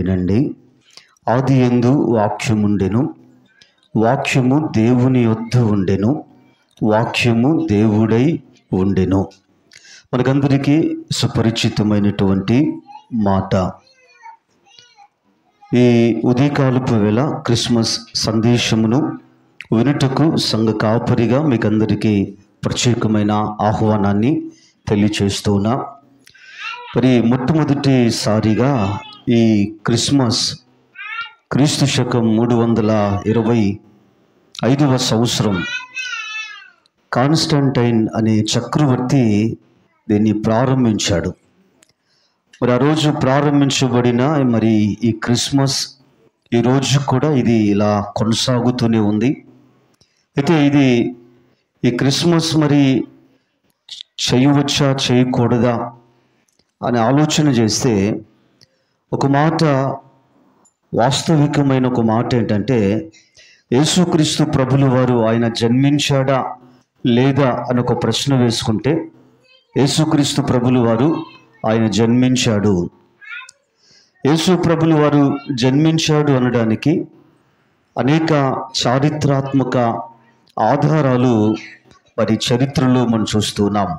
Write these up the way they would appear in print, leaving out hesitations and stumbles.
వినండి. ఆదియందు వాక్యముండెను, వాక్యము దేవుని యొద్ద ఉండెను, వాక్యము దేవుడై ఉండెను. మనకందరికీ సుపరిచితమైనటువంటి మాట. ఈ ఉదయకాలపు వేళ క్రిస్మస్ సందేశమును వినుటకు సంఘ కాపరిగా మీకందరికీ ప్రత్యేకమైన ఆహ్వానాన్ని తెలియచేస్తున్నా. మరి మొట్టమొదటిసారిగా ఈ క్రిస్మస్ క్రీస్తు శకం 325వ సంవత్సరం కాన్స్టంటైన్ అనే చక్రవర్తి దీన్ని ప్రారంభించాడు. మరి ఆ రోజు ప్రారంభించబడిన మరి ఈ క్రిస్మస్ ఈరోజు కూడా ఇది ఇలా కొనసాగుతూనే ఉంది. అయితే ఈ క్రిస్మస్ మరి చేయవచ్చా చేయకూడదా అని ఆలోచన చేస్తే ఒక మాట, వాస్తవికమైన ఒక మాట ఏంటంటే, యేసుక్రీస్తు ప్రభులు వారు ఆయన జన్మించాడా లేదా అని ఒక ప్రశ్న వేసుకుంటే, యేసుక్రీస్తు ప్రభులు వారు ఆయన జన్మించాడు. యేసు ప్రభులు వారు జన్మించాడు అనడానికి అనేక చారిత్రాత్మక ఆధారాలు మరి చరిత్రలో మనం చూస్తున్నాం.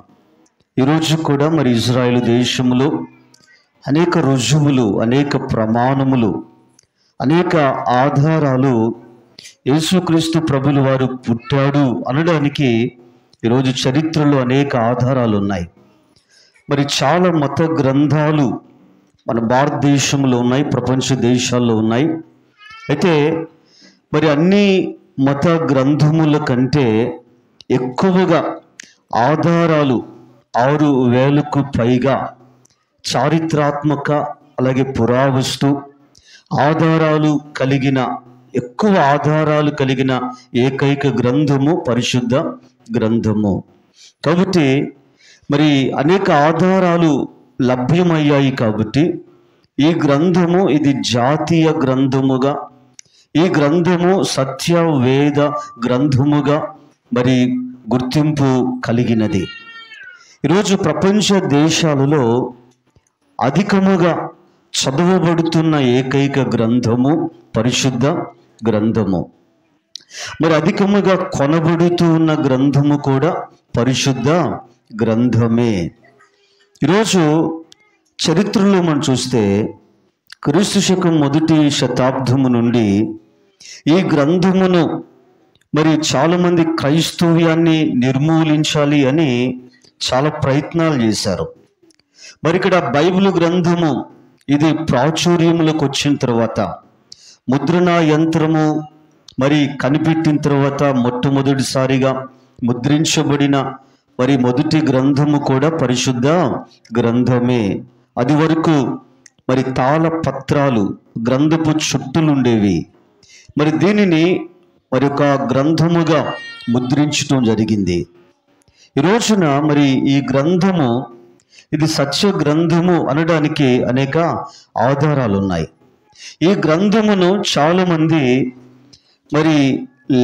ఈరోజు కూడా మరి ఇజ్రాయేల్ దేశంలో అనేక రుజువులు, అనేక ప్రమాణములు, అనేక ఆధారాలు యేసుక్రీస్తు ప్రభులు వారు పుట్టాడు అనడానికి ఈరోజు చరిత్రలో అనేక ఆధారాలు ఉన్నాయి. మరి చాలా మత గ్రంథాలు మన భారతదేశంలో ఉన్నాయి, ప్రపంచ దేశాల్లో ఉన్నాయి. అయితే మరి అన్ని మత గ్రంథముల కంటే ఎక్కువగా ఆధారాలు 6,000కు పైగా చారిత్రాత్మక అలాగే పురావస్తు ఆధారాలు కలిగిన, ఎక్కువ ఆధారాలు కలిగిన ఏకైక గ్రంథము పరిశుద్ధ గ్రంథము. కాబట్టి మరి అనేక ఆధారాలు లభ్యమయ్యాయి. కాబట్టి ఈ గ్రంథము ఇది జాతీయ గ్రంథముగా, ఈ గ్రంథము సత్య వేద గ్రంథముగా మరి గుర్తింపు కలిగినది. ఈరోజు ప్రపంచ దేశాలలో అధికముగా చదవబడుతున్న ఏకైక గ్రంథము పరిశుద్ధ గ్రంథము. మరి అధికముగా కొనబడుతూ ఉన్న గ్రంథము కూడా పరిశుద్ధ గ్రంథమే. ఈరోజు చరిత్రలో మనం చూస్తే క్రీస్తు శకం 1వ శతాబ్దము నుండి ఈ గ్రంథమును మరి చాలామంది క్రైస్తవ్యాన్ని నిర్మూలించాలి అని చాలా ప్రయత్నాలు చేశారు. మరి ఇక్కడ బైబిల్ గ్రంథము ఇది ప్రాచుర్యంలోకి వచ్చిన తర్వాత, ముద్రణా యంత్రము మరి కనిపెట్టిన తర్వాత మొట్టమొదటిసారిగా ముద్రించబడిన మరి మొదటి గ్రంథము కూడా పరిశుద్ధ గ్రంథమే. అది వరకు మరి తాళ పత్రాలు, గ్రంథపు చుట్టులు ఉండేవి. మరి దీనిని మరి ఒక గ్రంథముగా ముద్రించడం జరిగింది. ఈ రోజున మరి ఈ గ్రంథము ఇది సత్య గ్రంథము అనడానికి అనేక ఆధారాలు ఉన్నాయి. ఈ గ్రంథమును చాలామంది మరి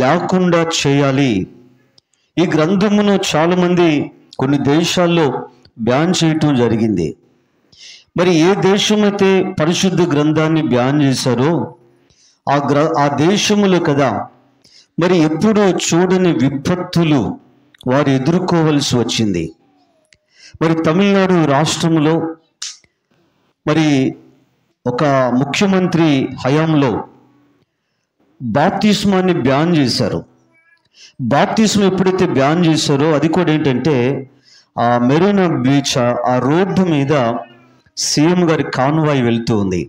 లేకుండా చేయాలి, ఈ గ్రంథమును చాలామంది కొన్ని దేశాల్లో బ్యాన్ చేయటం జరిగింది. మరి ఏ దేశమైతే పరిశుద్ధ గ్రంథాన్ని బ్యాన్ చేశారో ఆ దేశములో కదా మరి ఎప్పుడూ చూడని విపత్తులు వారు ఎదుర్కోవలసి వచ్చింది. మరి తమిళనాడు రాష్ట్రంలో మరి ఒక ముఖ్యమంత్రి హయాంలో బాప్తిస్మాన్ని బ్యాన్ చేశారు. బాప్తిస్మం ఎప్పుడైతే బ్యాన్ చేశారో అది కూడా ఏంటంటే ఆ మెరీనా బీచ్ ఆ రోడ్డు మీద సీఎం గారి కాన్వాయ్ వెళుతూ ఉంది.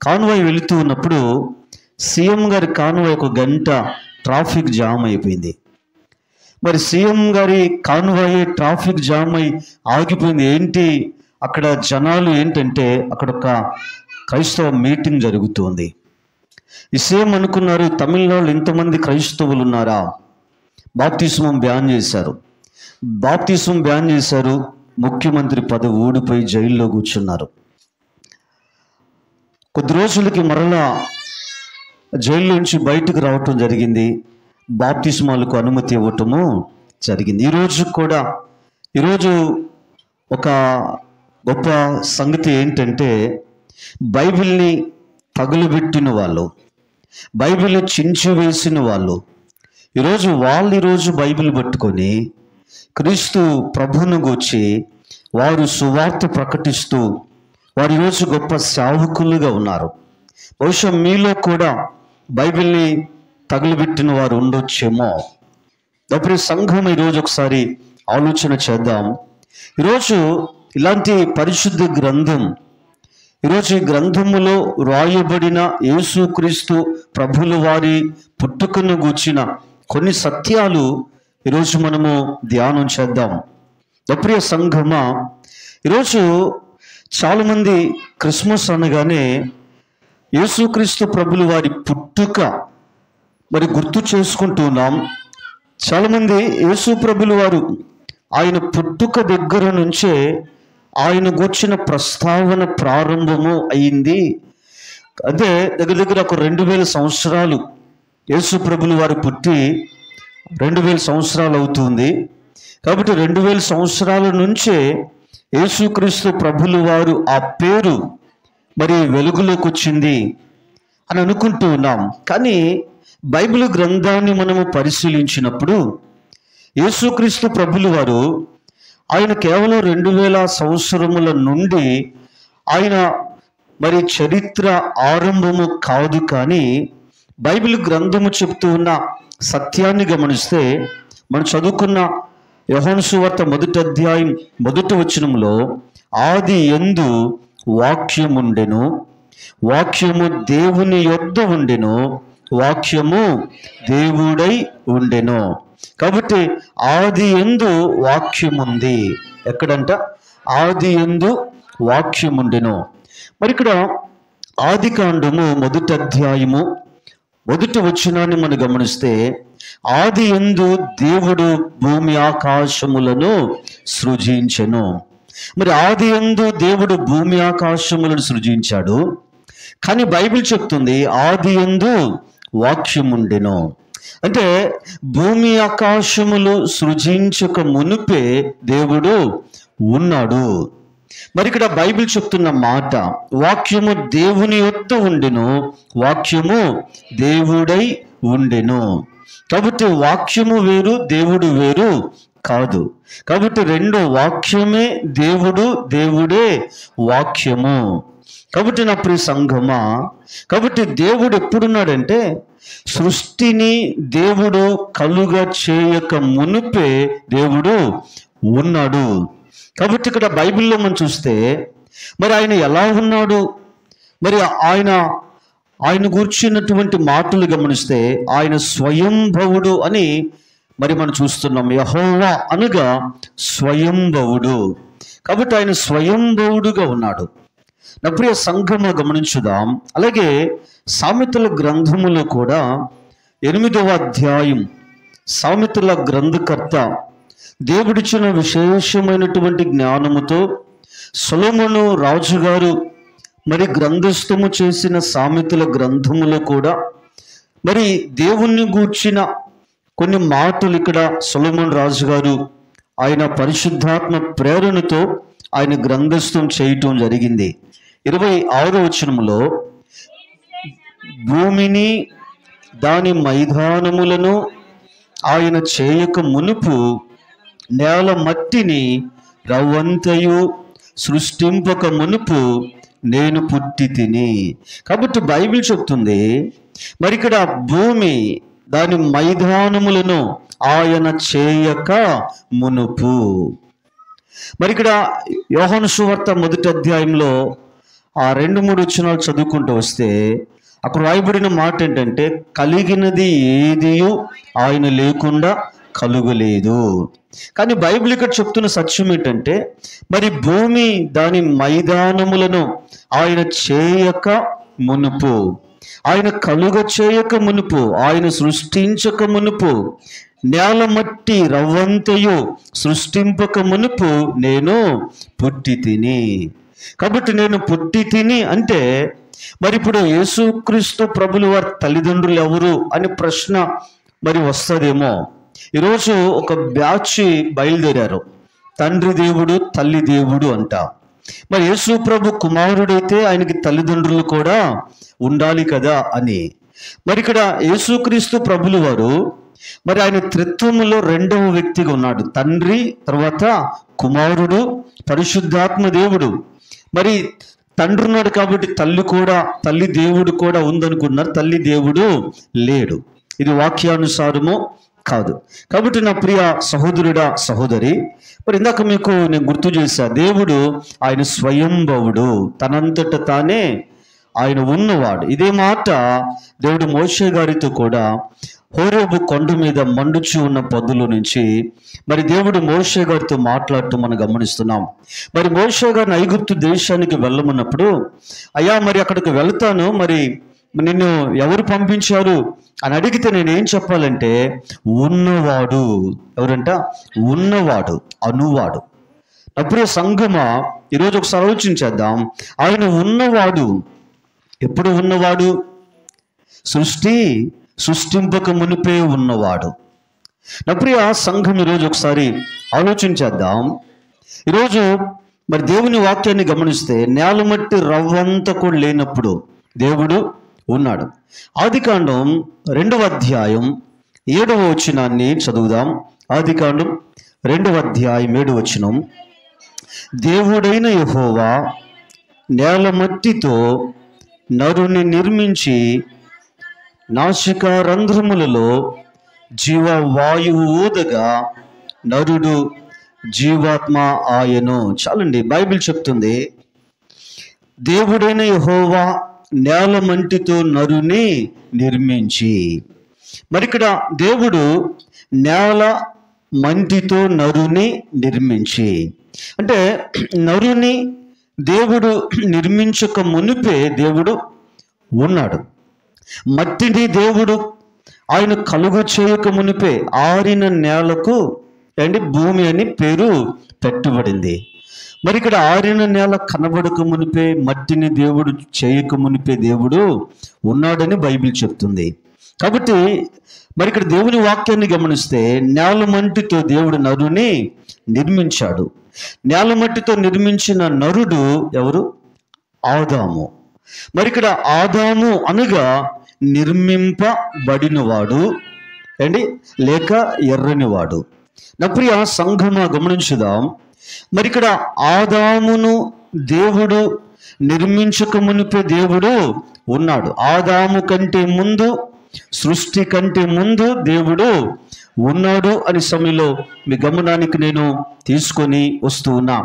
కాన్వాయ్ వెళుతూ ఉన్నప్పుడు సీఎం గారి కాన్వాయ్ 1 గంట ట్రాఫిక్ జామ్ అయిపోయింది. మరి సీఎం గారి కాన్వాయ్ ట్రాఫిక్ జామ్ అయి ఆగిపోయింది. ఏంటి అక్కడ జనాలు ఏంటంటే అక్కడ ఒక క్రైస్తవ మీటింగ్ జరుగుతుంది. ఈ సీఎం అనుకున్నారు, తమిళనాడులో ఇంతమంది క్రైస్తవులు ఉన్నారా, బాప్తిస్మం బ్యాన్ చేశారు. బాప్తిస్మం బ్యాన్ చేశారు, ముఖ్యమంత్రి పదవి ఊడిపోయి జైల్లో కూర్చున్నారు. కొద్ది రోజులకి మరలా జైల్లో నుంచి బయటకు రావటం జరిగింది. బాప్తిస్మాలకు అనుమతి ఇవ్వటము జరిగింది. ఈరోజు ఒక గొప్ప సంగతి ఏంటంటే బైబిల్ని తగులుబెట్టిన వాళ్ళు, బైబిల్ చించివేసిన వాళ్ళు, ఈరోజు బైబిల్ పట్టుకొని క్రీస్తు ప్రభువును గూర్చి వారు సువార్త ప్రకటిస్తూ వారు ఈరోజు గొప్ప సేవకులుగా ఉన్నారు. బహుశా మీలో కూడా బైబిల్ని తగులుబెట్టిన వారు ఉండొచ్చేమో. అప్పుడు సంఘం ఈరోజు ఒకసారి ఆలోచన చేద్దాం. ఈరోజు ఇలాంటి పరిశుద్ధ గ్రంథం, ఈరోజు ఈ గ్రంథములో రాయబడిన యేసుక్రీస్తు ప్రభుల వారి పుట్టుకను గూర్చిన కొన్ని సత్యాలు ఈరోజు మనము ధ్యానం చేద్దాం. ప్రియ సంఘమా, ఈరోజు చాలామంది క్రిస్మస్ అనగానే యేసుక్రీస్తు ప్రభుల వారి పుట్టుక మరి గుర్తు చేసుకుంటున్నాం. చాలామంది యేసు ప్రభుల వారు ఆయన పుట్టుక దగ్గర నుంచే ఆయన గూర్చిన ప్రస్తావన ప్రారంభము అయింది. అదే దగ్గర ఒక 2000 సంవత్సరాలు యేసు ప్రభుల వారు పుట్టి 2000 సంవత్సరాలు అవుతుంది. కాబట్టి 2000 సంవత్సరాల నుంచే యేసుక్రీస్తు ప్రభుల వారు ఆ పేరు మరి వెలుగులోకి వచ్చింది అని అనుకుంటూ ఉన్నాం. కానీ బైబిల్ గ్రంథాన్ని మనము పరిశీలించినప్పుడు యేసుక్రీస్తు ప్రభుల వారు ఆయన కేవలం 2000 సంవత్సరముల నుండి ఆయన మరి చరిత్ర ఆరంభము కాదు. కానీ బైబిల్ గ్రంథము చెప్తూ ఉన్న సత్యాన్ని గమనిస్తే మనం చదువుకున్న యోహాను సువార్త 1వ అధ్యాయం 1వ వచనంలో ఆది యందు వాక్యముండెను, వాక్యము దేవుని యొద్ద ఉండెను, వాక్యము దేవుడై ఉండెను. కాబట్టి ఆది యందు వాక్యముంది. ఎక్కడంట? ఆది యందు వాక్యముండెను. మరి ఇక్కడ ఆది కాండము 1వ అధ్యాయము 1వ వచనాన్ని మనం గమనిస్తే ఆది యందు దేవుడు భూమి ఆకాశములను సృజించెను. మరి ఆది యందు దేవుడు భూమి ఆకాశములను సృజించాడు. కానీ బైబిల్ చెప్తుంది ఆది యందు వాక్యముండెను. అంటే భూమి ఆకాశములు సృజించక మునుపే దేవుడు ఉన్నాడు. మరి ఇక్కడ బైబిల్ చెప్తున్న మాట వాక్యము దేవుని యొద్ద ఉండెను, వాక్యము దేవుడై ఉండెను. కాబట్టి వాక్యము వేరు, దేవుడు వేరు కాదు. కాబట్టి రెండో వాక్యమే దేవుడు, దేవుడే వాక్యము. కాబట్టి నా ప్రియ సంఘమా, కాబట్టి దేవుడు ఎప్పుడున్నాడంటే సృష్టిని దేవుడు కలుగ చేయక మునుపే దేవుడు ఉన్నాడు. కాబట్టి ఇక్కడ బైబిల్లో మనం చూస్తే మరి ఆయన ఎలా ఉన్నాడు, మరి ఆయన కూర్చున్నటువంటి మాటలు గమనిస్తే ఆయన స్వయంభవుడు అని మరి మనం చూస్తున్నాం. యెహోవా అనగా స్వయంభవుడు. కాబట్టి ఆయన స్వయంభవుడుగా ఉన్నాడు. నా ప్రియ సంఘము గమనించుదాం. అలాగే సామెతల గ్రంథములో కూడా 8వ అధ్యాయం సామెతల గ్రంథకర్త దేవుడిచ్చిన విశేషమైనటువంటి జ్ఞానముతో సొలొమోను రాజుగారు మరి గ్రంథస్థము చేసిన సామెతల గ్రంథములో కూడా మరి దేవుణ్ణి గూర్చిన కొన్ని మాటలు ఇక్కడ సొలొమోను రాజుగారు ఆయన పరిశుద్ధాత్మ ప్రేరణతో ఆయన గ్రంథస్థం చేయటం జరిగింది. 26వ వచనములో భూమిని దాని మైదానములను ఆయన చేయక మునుపు నేల మట్టిని రవ్వంతయు సృష్టింపక మునుపు నేను పుట్టి తిని. కాబట్టి బైబిల్ చెప్తుంది మరి ఇక్కడ భూమి దాని మైదానములను ఆయన చేయక మునుపు. మరి ఇక్కడ యోహాను సువార్త 1వ అధ్యాయంలో ఆ 2-3 వచనాలు చదువుకుంటూ వస్తే అక్కడ రాయబడిన మాట ఏంటంటే కలిగినది ఏదియు ఆయన లేకుండా కలుగలేదు. కానీ బైబిల్ ఇక్కడ చెప్తున్న సత్యం ఏంటంటే మరి భూమి దాని మైదానములను ఆయన చేయక మునుపు, ఆయన కలుగ చేయక మునుపు, ఆయన సృష్టించక మునుపు, నేల మట్టి రవ్వంతయు సృష్టింపక మునుపు నేను పుట్టి తిని. కాబట్టి నేను పుట్టి తిని అంటే మరి ఇప్పుడు యేసుక్రీస్తు ప్రభుల వారి తల్లిదండ్రులు ఎవరు అని ప్రశ్న మరి వస్తుందేమో. ఈరోజు ఒక బ్యాచ్ బయలుదేరారు, తండ్రి దేవుడు తల్లి దేవుడు అంట. మరి యేసు ప్రభు కుమారుడైతే ఆయనకి తల్లిదండ్రులు కూడా ఉండాలి కదా అని. మరి ఇక్కడ యేసుక్రీస్తు ప్రభులు వారు మరి ఆయన త్రిత్వములో రెండవ వ్యక్తిగా ఉన్నాడు. తండ్రి, తర్వాత కుమారుడు, పరిశుద్ధాత్మ దేవుడు. మరి తండ్రి ఉన్నాడు కాబట్టి తల్లి దేవుడు కూడా ఉందనుకున్నారు. తల్లి దేవుడు లేడు. ఇది వాక్యానుసారము కాదు. కాబట్టి నా ప్రియ సహోదరుడా, సహోదరి, మరి ఇందాక మీకు నేను గుర్తు చేశా, దేవుడు ఆయన స్వయంభవుడు, తనంతట తానే ఆయన ఉన్నవాడు. ఇదే మాట దేవుడు మోషే గారితో కూడా హోరేబు కొండ మీద మండుచు ఉన్న పొద్దుల నుంచి మరి దేవుడు మోషే గారితో మాట్లాడుతూ మనం గమనిస్తున్నాం. మరి మోషే గారిని ఐగుప్తు దేశానికి వెళ్ళమన్నప్పుడు, అయ్యా మరి అక్కడికి వెళ్తాను, మరి నిన్ను ఎవరు పంపించారు అని అడిగితే నేనేం చెప్పాలంటే, ఉన్నవాడు. ఎవరంట? ఉన్నవాడు, అనువాడు. అప్పుడే సంగమా ఈరోజు ఒకసారి ఆలోచించేద్దాం. ఆయన ఉన్నవాడు. ఎప్పుడు ఉన్నవాడు? సృష్టింపక మునిపే ఉన్నవాడు. నా ప్రియ సంఘం ఈరోజు ఒకసారి ఆలోచించేద్దాం. ఈరోజు మరి దేవుని వాక్యాన్ని గమనిస్తే నేల మట్టి రవ్వంతా కూడా లేనప్పుడు దేవుడు ఉన్నాడు. ఆదికాండం 2వ అధ్యాయం 7వ వచనాన్ని చదువుదాం. ఆదికాండం 2వ అధ్యాయం 7వ వచనం. దేవుడైన యెహోవా నేల మట్టితో నరుని నిర్మించి నాసిక రంధ్రములలో జీవవాయువు ఊదగా నరుడు జీవాత్మ ఆయను. చాలండి, బైబిల్ చెప్తుంది దేవుడైన యెహోవా నేల మంటితో నరుని నిర్మించి. మరి ఇక్కడ దేవుడు నేల మంటితో నరుని నిర్మించి అంటే నరుని దేవుడు నిర్మించక మునిపే దేవుడు ఉన్నాడు. మట్టిని దేవుడు ఆయన కలుగు చేయక మునిపే ఆరిన నేలకు భూమి అని పేరు పెట్టబడింది. మరి ఇక్కడ ఆరిన నేల కనబడక మునిపే, మట్టిని దేవుడు చేయక మునిపే దేవుడు ఉన్నాడని బైబిల్ చెప్తుంది. కాబట్టి మరి ఇక్కడ దేవుని వాక్యాన్ని గమనిస్తే నేల మట్టితో దేవుడు నరుని నిర్మించాడు. నేల మట్టితో నిర్మించిన నరుడు ఎవరు? ఆదాము. మరి ఇక్కడ ఆదాము అనగా నిర్మింపబడినవాడు లేక ఎర్రనివాడు. నా ప్రియ సంఘమా గమనించుదాం. మరి ఇక్కడ ఆదామును దేవుడు నిర్మించక మునిపే దేవుడు ఉన్నాడు. ఆదాము కంటే ముందు, సృష్టి కంటే ముందు దేవుడు ఉన్నాడు అని సమయంలో మీ గమనానికి నేను తీసుకొని వస్తూ ఉన్నా.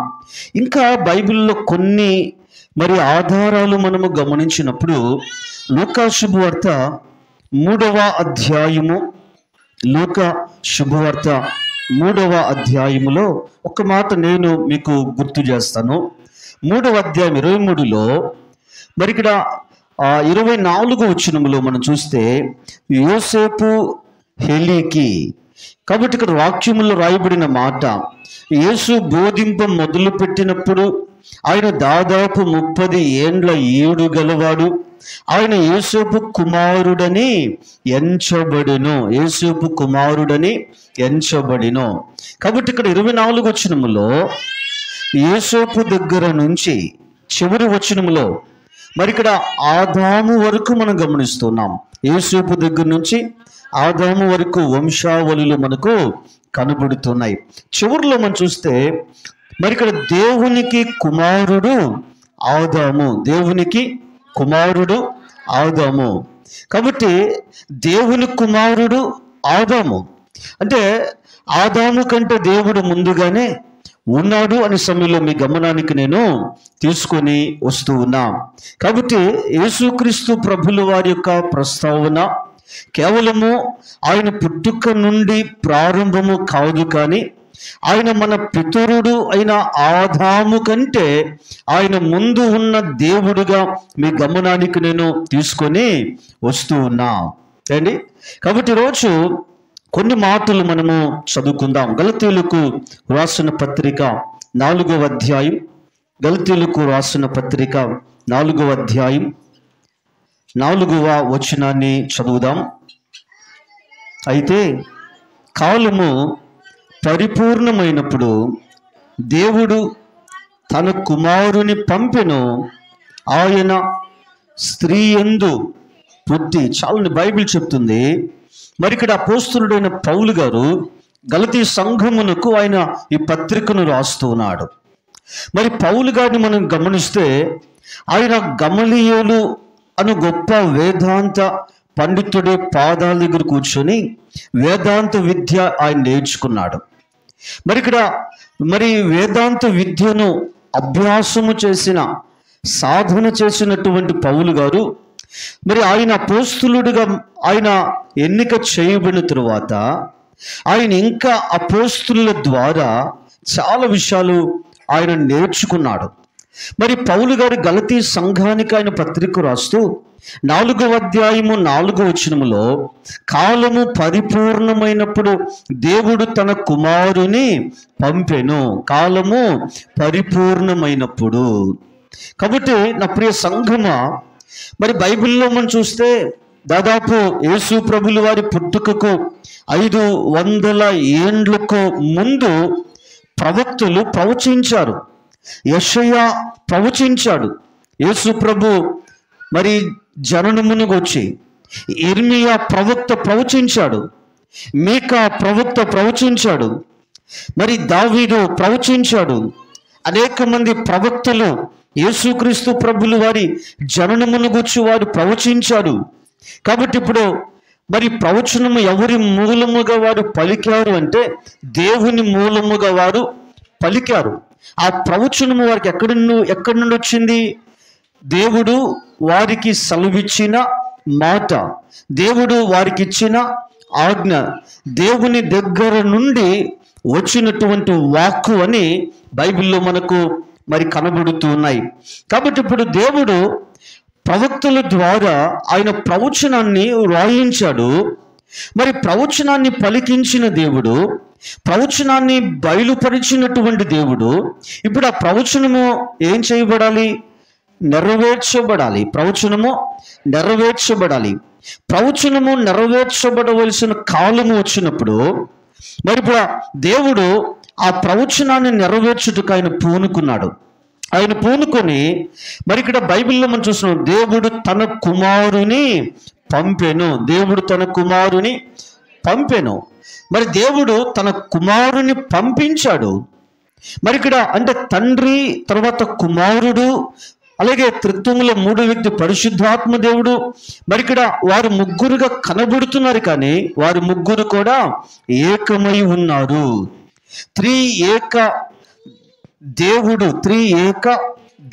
ఇంకా బైబిల్లో కొన్ని మరి ఆధారాలు మనము గమనించినప్పుడు లూకా శుభవార్త 3వ అధ్యాయము, లూకా శుభవార్త 3వ అధ్యాయములో ఒక మాట నేను మీకు గుర్తు చేస్తాను. 3వ అధ్యాయం 23లో మరి ఇక్కడ 24వ వచనములో మనం చూస్తే యోసేపు హెలీకి. కాబట్టి ఇక్కడ వాక్యములో రాయబడిన మాట, యేసు బోధింప మొదలు పెట్టినప్పుడు ఆయన దాదాపు 30 ఏండ్ల ఏడు గలవాడు. ఆయన యోసేపు కుమారుడని ఎంచబడెను. యోసేపు కుమారుడని ఎంచబడెను. కాబట్టి ఇక్కడ 24వ వచనములో యోసేపు దగ్గర నుంచి చివరి వచనములో మరి ఇక్కడ ఆదాము వరకు మనం గమనిస్తున్నాం. యోసేపు దగ్గర నుంచి ఆదాము వరకు వంశావళులు మనకు కనబడుతున్నాయి. చివరిలో మనం చూస్తే మరి ఇక్కడ దేవునికి కుమారుడు ఆదాము. దేవునికి కుమారుడు ఆదాము. కాబట్టి దేవుని కుమారుడు ఆదాము అంటే ఆదాము కంటే దేవుడు ముందుగానే ఉన్నాడు అనే సమయంలో మీ గమనానికి నేను తీసుకొని వస్తూ ఉన్నా. కాబట్టి యేసుక్రీస్తు ప్రభుల వారి యొక్క ప్రస్తావన కేవలము ఆయన పుట్టుక నుండి ప్రారంభము కాదు, కానీ ఆయన మన పితరుడు అయిన ఆదాము కంటే ఆయన ముందు ఉన్న దేవుడుగా మీ గమనానికి నేను తీసుకొని వస్తూ ఉన్నా అండి. కాబట్టి ఈరోజు కొన్ని మాటలు మనము చదువుకుందాం. గలతీయులకు రాసిన పత్రిక 4వ అధ్యాయం, గలతీయులకు రాసిన పత్రిక 4వ అధ్యాయం 4వ వచనాన్ని చదువుదాం. అయితే కాలము పరిపూర్ణమైనప్పుడు దేవుడు తన కుమారుని పంపెను, ఆయన స్త్రీ యందు పుట్టి. చాలని బైబిల్ చెప్తుంది. మరి ఇక్కడ అపోస్తలుడైన పౌలు గారు గలతీ సంఘమునకు ఆయన ఈ పత్రికను రాస్తూ ఉన్నాడు. మరి పౌలు గారిని మనం గమనిస్తే ఆయన గమలీయేలు అను గొప్ప వేదాంత పండితుడి పాదాల దగ్గర కూర్చొని వేదాంత విద్య ఆయన నేర్చుకున్నాడు. మరి ఇక్కడ వేదాంత విద్యను అభ్యాసము చేసిన, సాధన చేసినటువంటి పౌలు గారు మరి ఆయన అపోస్తలుడిగా ఆయన ఎన్నిక చేయబడిన తరువాత ఆయన ఇంకా అపోస్తలుల ద్వారా చాలా విషయాలు ఆయన నేర్చుకున్నాడు. మరి పౌలు గారు గలతీ సంఘానికి ఆయన పత్రిక రాస్తూ 4వ అధ్యాయము 4వ వచనములో కాలము పరిపూర్ణమైనప్పుడు దేవుడు తన కుమారుని పంపెను. కాలము పరిపూర్ణమైనప్పుడు. కాబట్టి నా ప్రియ సంఘమా, మరి బైబిల్లో మనం చూస్తే దాదాపు యేసు ప్రభుల వారి పుట్టుకకు 500 ఏండ్లకు ముందు ప్రవక్తలు ప్రవచించారు. యెషయా ప్రవచించాడు. యేసు ప్రభు మరి జననమునకు వచ్చి ఇర్మియా ప్రవక్త ప్రవచించాడు. మీకా ప్రవక్త ప్రవచించాడు. మరి దావీదు ప్రవచించాడు. అనేక మంది ప్రవక్తలు యేసుక్రీస్తు ప్రభులు వారి జననమును గురించి వారు ప్రవచించారు. కాబట్టి ఇప్పుడు మరి ప్రవచనము ఎవరి మూలముగా వారు పలికారు అంటే దేవుని మూలముగా వారు పలికారు. ఆ ప్రవచనము వారికి ఎక్కడి నుండి వచ్చింది? దేవుడు వారికి సెలవిచ్చిన మాట, దేవుడు వారికి ఇచ్చిన ఆజ్ఞ, దేవుని దగ్గర నుండి వచ్చినటువంటి వాక్కు అని బైబిల్లో మనకు మరి కనబడుతూ ఉన్నాయి. కాబట్టి ఇప్పుడు దేవుడు ప్రవక్తల ద్వారా ఆయన ప్రవచనాన్ని రాయించాడు. మరి ప్రవచనాన్ని పలికించిన దేవుడు, ప్రవచనాన్ని బయలుపరిచినటువంటి దేవుడు ఇప్పుడు ఆ ప్రవచనము ఏం చేయబడాలి? నెరవేర్చబడాలి. ప్రవచనము నెరవేర్చబడాలి. ప్రవచనము నెరవేర్చబడవలసిన కాలము వచ్చినప్పుడు మరి ఇప్పుడు దేవుడు ఆ ప్రవచనాన్ని నెరవేర్చుటకు ఆయన పూనుకున్నాడు. ఆయన పూనుకొని మరి ఇక్కడ బైబిల్లో మనం చూస్తున్నాం, దేవుడు తన కుమారుని పంపెను. దేవుడు తన కుమారుని పంపెను. మరి దేవుడు తన కుమారుని పంపించాడు. మరి ఇక్కడ అంటే తండ్రి, తర్వాత కుమారుడు, అలాగే త్రిత్వముల 3వ వ్యక్తి పరిశుద్ధాత్మ దేవుడు. మరి ఇక్కడ వారు ముగ్గురుగా కనబడుతున్నారు, కానీ వారు ముగ్గురు కూడా ఏకమై ఉన్నారు. త్రియేక దేవుడు, త్రియేక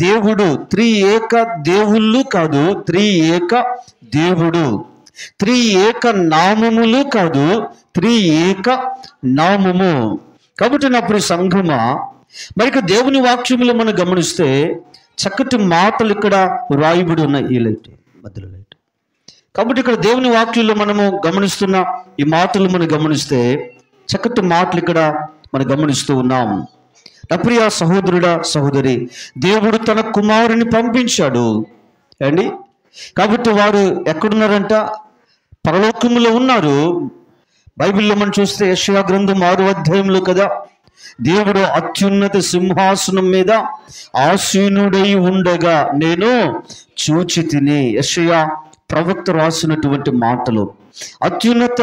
దేవుడు, త్రియేక దేవుళ్ళు కాదు, త్రియేక దేవుడు. త్రియేక నామములు కాదు, త్రియేక నామము. కాబట్టి నా ప్రియ సంఘమా, మరి దేవుని వాక్యములు మనం గమనిస్తే చక్కటి మాటలు ఇక్కడ రాయబడి ఉన్నాయి. ఈ లైట్ మధ్యలో లైట్. కాబట్టి ఇక్కడ దేవుని వాక్యంలో మనము గమనిస్తున్న ఈ మాటలు మనం గమనిస్తే చక్కటి మాటలు ఇక్కడ మనం గమనిస్తూ ఉన్నాం. నా ప్రియ సహోదరుడా, సహోదరి, దేవుడు తన కుమారుని పంపించాడు అండి. కాబట్టి వారు ఎక్కడున్నారంట? పరలోకములో ఉన్నారు. బైబిల్లో మనం చూస్తే యెషయా గ్రంథం 6వ అధ్యాయంలో కదా, దేవుడు అత్యున్నత సింహాసనం మీద ఆసీనుడై ఉండగా నేను చూచి తిని. యెషయా ప్రవక్త రాసినటువంటి మాటలు. అత్యున్నత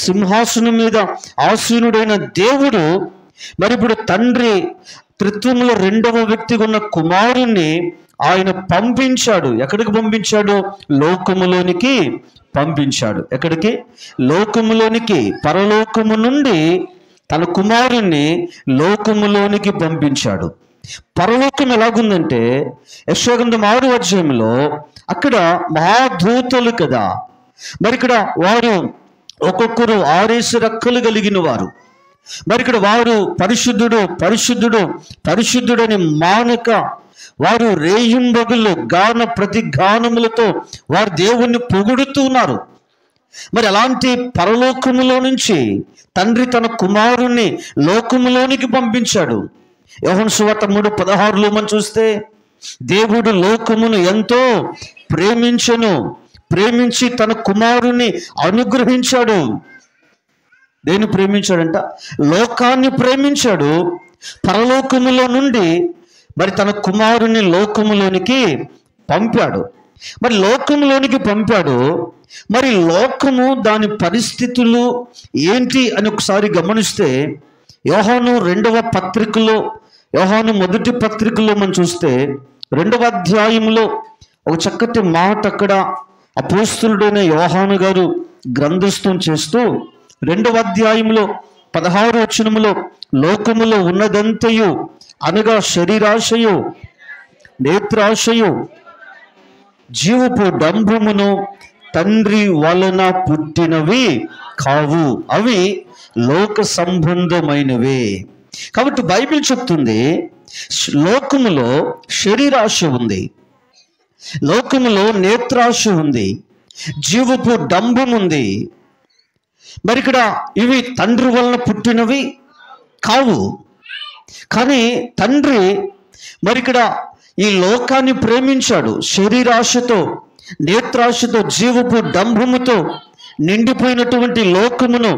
సింహాసనం మీద ఆసీనుడైన దేవుడు మరి ఇప్పుడు తండ్రి త్రిత్వములో 2వ వ్యక్తిగా ఉన్న కుమారుణ్ణి ఆయన పంపించాడు. ఎక్కడికి పంపించాడు? లోకములోనికి పంపించాడు. ఎక్కడికి? లోకములోనికి. పరలోకము నుండి తన కుమారుణ్ణి లోకములోనికి పంపించాడు. పరలోకం ఎలాగుందంటే యెషయా గ్రంథం 6వ అధ్యాయంలో అక్కడ మహాదూతలు కదా, మరి ఇక్కడ వారు ఒక్కొక్కరు 6 రెక్కలు కలిగిన వారు. మరి ఇక్కడ వారు పరిశుద్ధుడు పరిశుద్ధుడు పరిశుద్ధుడని మానక వారు రేయింబగులు గాన ప్రతి గానములతో వారు దేవుణ్ణి పొగుడుతున్నారు. మరి అలాంటి పరలోకములో నుంచి తండ్రి తన కుమారుణ్ణి లోకములోనికి పంపించాడు. యోహాను సువార్త 3:16లో మనం చూస్తే దేవుడు లోకమును ఎంతో ప్రేమించెను, ప్రేమించి తన కుమారుణ్ణి అనుగ్రహించాడు. దేన్ని ప్రేమించాడంట? లోకాన్ని ప్రేమించాడు. పరలోకములో నుండి మరి తన కుమారుని లోకములోనికి పంపాడు. మరి లోకంలోనికి పంపాడు. మరి లోకము దాని పరిస్థితులు ఏంటి అని ఒకసారి గమనిస్తే, యోహాను మొదటి పత్రికలో మనం చూస్తే 2వ అధ్యాయంలో ఒక చక్కటి మాట అక్కడ అపోస్తలుడైన యోహాను గారు గ్రంథస్థం చేస్తూ 2వ అధ్యాయంలో 16వ వచనములో, లోకములో ఉన్నదంతయు అనగా శరీరాశయు, నేత్రాశయు, జీవపు డంబమును తండ్రి వలన పుట్టినవి కావు, అవి లోక సంబంధమైనవే. కాబట్టి బైబిల్ చెప్తుంది, లోకములో శరీరాశ ఉంది, లోకములో నేత్రాశ ఉంది, జీవపు డంబం ఉంది. మరి ఇక్కడ ఇవి తండ్రి వలన పుట్టినవి కావు. కానీ తండ్రి మరి ఇక్కడ ఈ లోకాన్ని ప్రేమించాడు. శరీరాశతో, నేత్రాశతో, జీవపు డంబముతో నిండిపోయినటువంటి లోకమును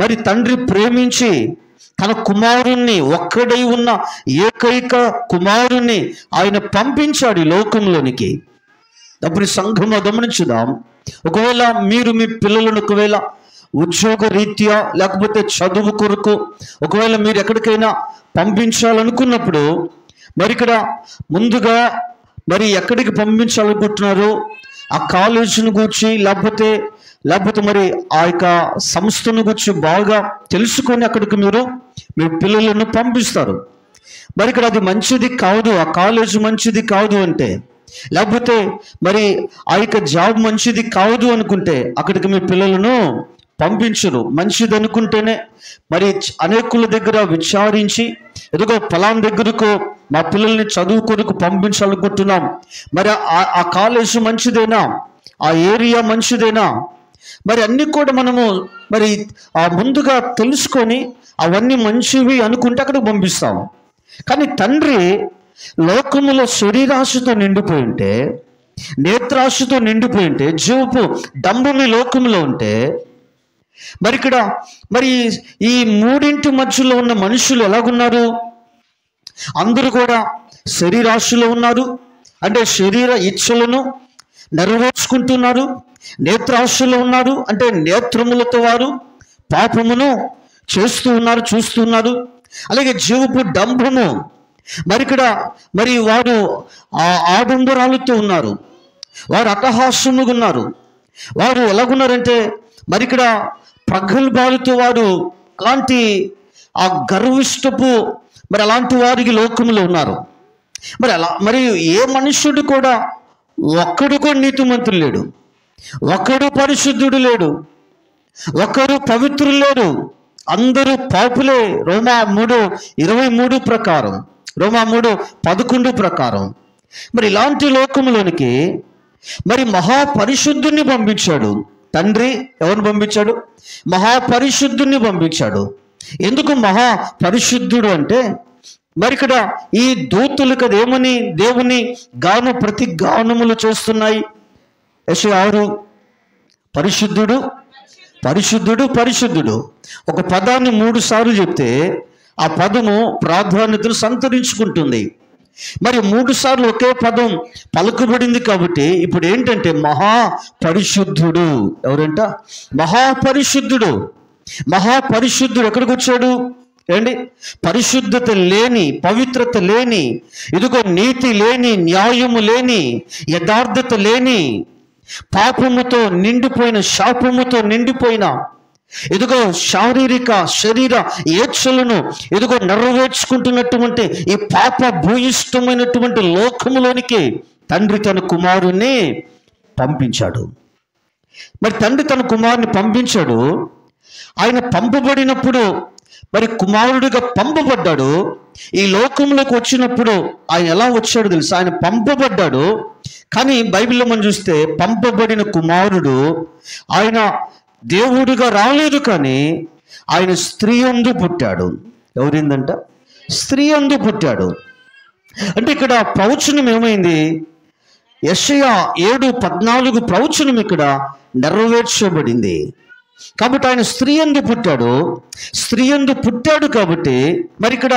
మరి తండ్రి ప్రేమించి తన కుమారుణ్ణి, ఒక్కడై ఉన్న ఏకైక కుమారుణ్ణి ఆయన పంపించాడు ఈ లోకంలోనికి. అప్పుడు సంఘము గమనించుదాం. ఒకవేళ మీరు మీ పిల్లలను ఒకవేళ ఉద్యోగ రీత్యా లేకపోతే చదువు కొరకు ఒకవేళ మీరు ఎక్కడికైనా పంపించాలనుకున్నప్పుడు మరి ఇక్కడ ముందుగా మరి ఎక్కడికి పంపించాలనుకుంటున్నారు, ఆ కాలేజీని గూర్చి లేకపోతే మరి ఆ యొక్క సంస్థను గురించి బాగా తెలుసుకొని అక్కడికి మీరు మీ పిల్లలను పంపిస్తారు. మరి ఇక్కడ అది మంచిది కాదు, ఆ కాలేజ్ మంచిది కాదు అంటే, లేకపోతే మరి ఆ యొక్క జాబ్ మంచిది కాదు అనుకుంటే అక్కడికి మీ పిల్లలను పంపించరు. మంచిది అనుకుంటేనే మరి అనేకుల దగ్గర విచారించి, ఎదుగో ఫలానా దగ్గరకు మా పిల్లల్ని చదువు కొరకు పంపించాలనుకుంటున్నాం, మరి ఆ కాలేజ్ మంచిదేనా, ఆ ఏరియా మంచిదేనా, మరి అన్నీ కూడా మనము మరి ముందుగా తెలుసుకొని అవన్నీ మంచివి అనుకుంటే అక్కడికి పంపిస్తాం. కానీ తండ్రి లోకములో శరీరాశతో నిండిపోయి ఉంటే, నేత్రాశతో నిండిపోయి ఉంటే, జీవపు డంబమి లోకములో ఉంటే, మరి ఇక్కడ మరి ఈ మూడింటి మధ్యలో ఉన్న మనుషులు ఎలాగున్నారు? అందరూ కూడా శరీరాశలో ఉన్నారు, అంటే శరీర ఇచ్చలను నెరవేర్చుకుంటున్నారు. నేత్రాశలో ఉన్నారు, అంటే నేత్రములతో వారు పాపమును చూస్తున్నారు. అలాగే జీవపు డంబము, మరి ఇక్కడ మరి వారు ఆడంబరాలతో ఉన్నారు, వారు అట్టహాసముగా ఉన్నారు. వారు ఎలాగున్నారంటే మరి ఇక్కడ ప్రగల్భాలతో వారు అలాంటి ఆ గర్విష్టపు మరి అలాంటి వారికి లోకములో ఉన్నారు. మరి ఏ మనుష్యుడు కూడా ఒక్కడు కూడా నీతిమంతుడు లేడు, ఒక్కడు పరిశుద్ధుడు లేడు, ఒక్కడు పవిత్రులు లేడు, అందరూ పాపులే. రోమా 3:23 ప్రకారం, రోమా 3:11 ప్రకారం. మరి ఇలాంటి లోకములోనికి మరి మహాపరిశుద్ధుని పంపించాడు తండ్రి. ఎవరిని పంపించాడు? మహాపరిశుద్ధుని పంపించాడు. ఎందుకు మహాపరిశుద్ధుడు అంటే, మరి ఇక్కడ ఈ దూతులు కదా ఏమని దేవుని ప్రతి గానములు చేస్తున్నాయి. యెషయా 6 పరిశుద్ధుడు పరిశుద్ధుడు పరిశుద్ధుడు. ఒక పదాన్ని 3 సార్లు చెప్తే ఆ పదము ప్రాధాన్యతను సంతరించుకుంటుంది. మరి 3 సార్లు ఒకే పదం పలుకబడింది కాబట్టి ఇప్పుడు ఏంటంటే మహాపరిశుద్ధుడు. ఎవరంట? మహాపరిశుద్ధుడు. మహాపరిశుద్ధుడు ఎక్కడికి వచ్చాడు? ఏంటి? పరిశుద్ధత లేని, పవిత్రత లేని, ఇదిగో నీతి లేని, న్యాయము లేని, యథార్థత లేని, పాపముతో నిండిపోయిన, శాపముతో నిండిపోయిన, ఇదిగో శరీర ఏచ్ఛలను ఇదిగో నెరవేర్చుకుంటున్నటువంటి ఈ పాప భూయిష్టమైనటువంటి లోకములోనికి తండ్రి తన కుమారుణ్ణి పంపించాడు. మరి తండ్రి తన కుమారుని పంపించాడు. ఆయన పంపబడినప్పుడు మరి కుమారుడిగా పంపబడ్డాడు. ఈ లోకంలోకి వచ్చినప్పుడు ఆయన ఎలా వచ్చాడు తెలుసా? ఆయన పంపబడ్డాడు. కానీ బైబిల్లో మనం చూస్తే పంపబడిన కుమారుడు ఆయన దేవుడిగా రాలేదు, కానీ ఆయన స్త్రీ యందు పుట్టాడు. ఎవరిందంట? స్త్రీ యందు పుట్టాడు. అంటే ఇక్కడ ప్రవచనం ఏమైంది? యెషయా 7:14 ప్రవచనం ఇక్కడ నెరవేర్చబడింది. కాబట్టి ఆయన స్త్రీ యందు పుట్టాడు. స్త్రీ యందు పుట్టాడు కాబట్టి మరి ఇక్కడ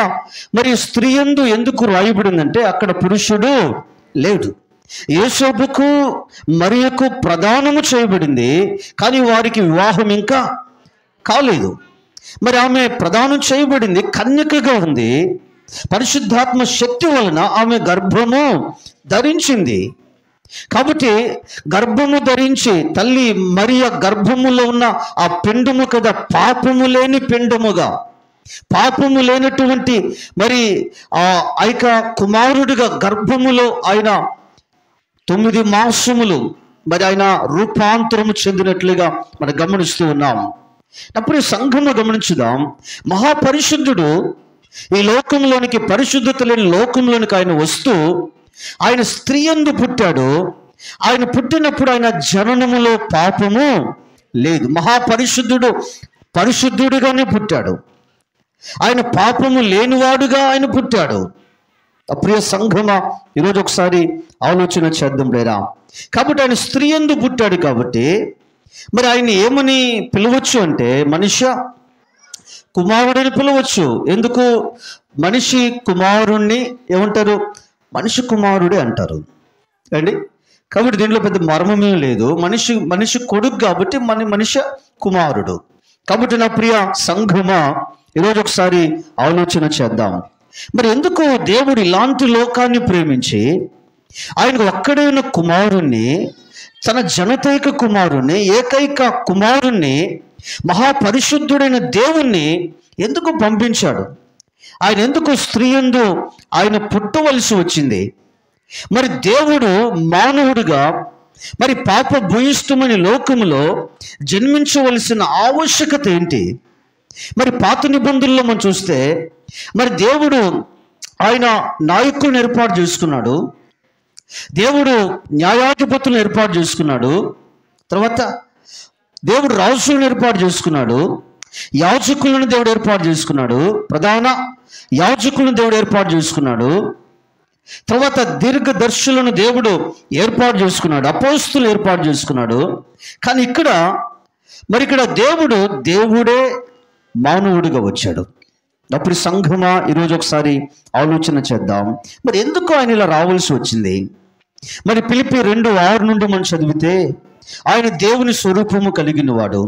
మరి స్త్రీ యందు ఎందుకు రాయబడిందంటే అక్కడ పురుషుడు లేడు. యోసేపుకు మరియకు ప్రదానము చేయబడింది, కానీ వారికి వివాహం ఇంకా కాలేదు. మరి ఆమె ప్రదానం చేయబడింది, కన్యకగా ఉంది. పరిశుద్ధాత్మ శక్తి వలన ఆమె గర్భము ధరించింది. కాబట్టి గర్భము ధరించి తల్లి మరియ గర్భములో ఉన్న ఆ పిండము కదా పాపము లేని పిండముగా, పాపము లేనటువంటి మరి ఆ ఐక కుమారుడిగా గర్భములో ఆయన 9 మాసములు మరి ఆయన రూపాంతరము చెందినట్లుగా మనం గమనిస్తూ ఉన్నాం. అప్పుడు సంఘము గమనించుదాం. మహాపరిశుద్ధుడు ఈ లోకంలోనికి, పరిశుద్ధత లేని లోకంలోనికి ఆయన వస్తూ ఆయన స్త్రీ యందు పుట్టాడు. ఆయన పుట్టినప్పుడు ఆయన జననములో పాపము లేదు. మహాపరిశుద్ధుడు పరిశుద్ధుడిగానే పుట్టాడు. ఆయన పాపము లేనివాడుగా ఆయన పుట్టాడు. ప్రియ సంఘమా, ఈరోజు ఒకసారి ఆలోచన చేద్దాం లేరా? కాబట్టి ఆయన స్త్రీ యందు పుట్టాడు కాబట్టి మరి ఆయన ఏమని పిలవచ్చు అంటే మనిషి కుమారుడని పిలవచ్చు. ఎందుకు? మనిషి కుమారుణ్ణి ఏమంటారు? మనిషి కుమారుడే అంటారు అండి. కాబట్టి దీంట్లో పెద్ద మర్మమే లేదు. మనిషి కొడుకు కాబట్టి మనిషి కుమారుడు. కాబట్టి నా ప్రియ సంఘమా, ఈరోజు ఒకసారి ఆలోచన చేద్దాం. మరి ఎందుకు దేవుడు ఇలాంటి లోకాన్ని ప్రేమించి ఆయనకు ఒక్కడైన కుమారుణ్ణి, తన జనతైక కుమారుణ్ణి, ఏకైక కుమారుణ్ణి, మహాపరిశుద్ధుడైన దేవుణ్ణి ఎందుకు పంపించాడు? ఆయన ఎందుకు స్త్రీ యందు ఆయన పుట్టవలసి వచ్చింది? మరి దేవుడు మానవుడిగా మరి పాప భూయిష్టమైన లోకములో జన్మించవలసిన ఆవశ్యకత ఏంటి? మరి పాత నిబంధనలో మనం చూస్తే మరి దేవుడు ఆయన నాయకులను ఏర్పాటు చేసుకున్నాడు, దేవుడు న్యాయాధిపతులను ఏర్పాటు చేసుకున్నాడు, తర్వాత దేవుడు రాజులను ఏర్పాటు చేసుకున్నాడు, యాజకులను దేవుడు ఏర్పాటు చేసుకున్నాడు, ప్రధాన యాజకులను దేవుడు ఏర్పాటు చేసుకున్నాడు, తర్వాత దీర్ఘదర్శులను దేవుడు ఏర్పాటు చేసుకున్నాడు, అపోస్తులు ఏర్పాటు చేసుకున్నాడు. కానీ ఇక్కడ దేవుడే మానవుడిగా వచ్చాడు. అప్పుడు సంఘమా, ఈరోజు ఒకసారి ఆలోచన చేద్దాం. మరి ఎందుకు ఆయన ఇలా రావాల్సి వచ్చింది? మరి ఫిలిప్పీ 2:6 నుండి మనం చదివితే ఆయన దేవుని స్వరూపము కలిగిన వాడు,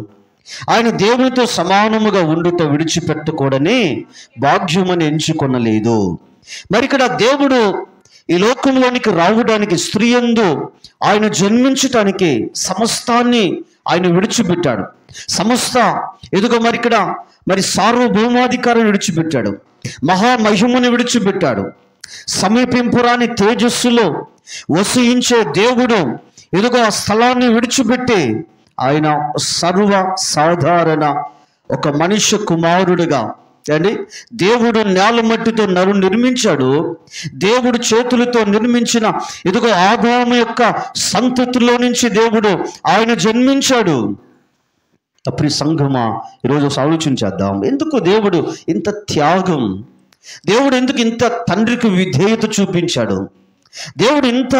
ఆయన దేవునితో సమానముగా ఉండుట విడిచిపెట్టకూడని భాగ్యమని ఎంచుకొనలేదు. మరి ఇక్కడ దేవుడు ఈ లోకంలోనికి రావడానికి, స్త్రీ యందు ఆయన జన్మించటానికి సమస్తాన్ని ఆయన విడిచిపెట్టాడు. సమస్త ఎదుగో మరి సార్వభౌమాధికారాన్ని విడిచిపెట్టాడు, మహామహిమను విడిచిపెట్టాడు. సమీపింపురాని తేజస్సులో వసించే దేవుడు ఎదుగో ఆ స్థలాన్ని విడిచిపెట్టి ఆయన సర్వ సాధారణ ఒక మనిషి కుమారుడిగా అండి. దేవుడు నేల మట్టితో నరుని నిర్మించాడు. దేవుడు చేతులతో నిర్మించిన ఇదిగో ఆదాము యొక్క సంతతిలో నుంచి దేవుడు ఆయన జన్మించాడు. అప్పుడు సంఘమా, ఈరోజు ఆలోచించేద్దాం. ఎందుకు దేవుడు ఇంత త్యాగం? దేవుడు ఎందుకు ఇంత తండ్రికి విధేయత చూపించాడు? దేవుడు ఇంత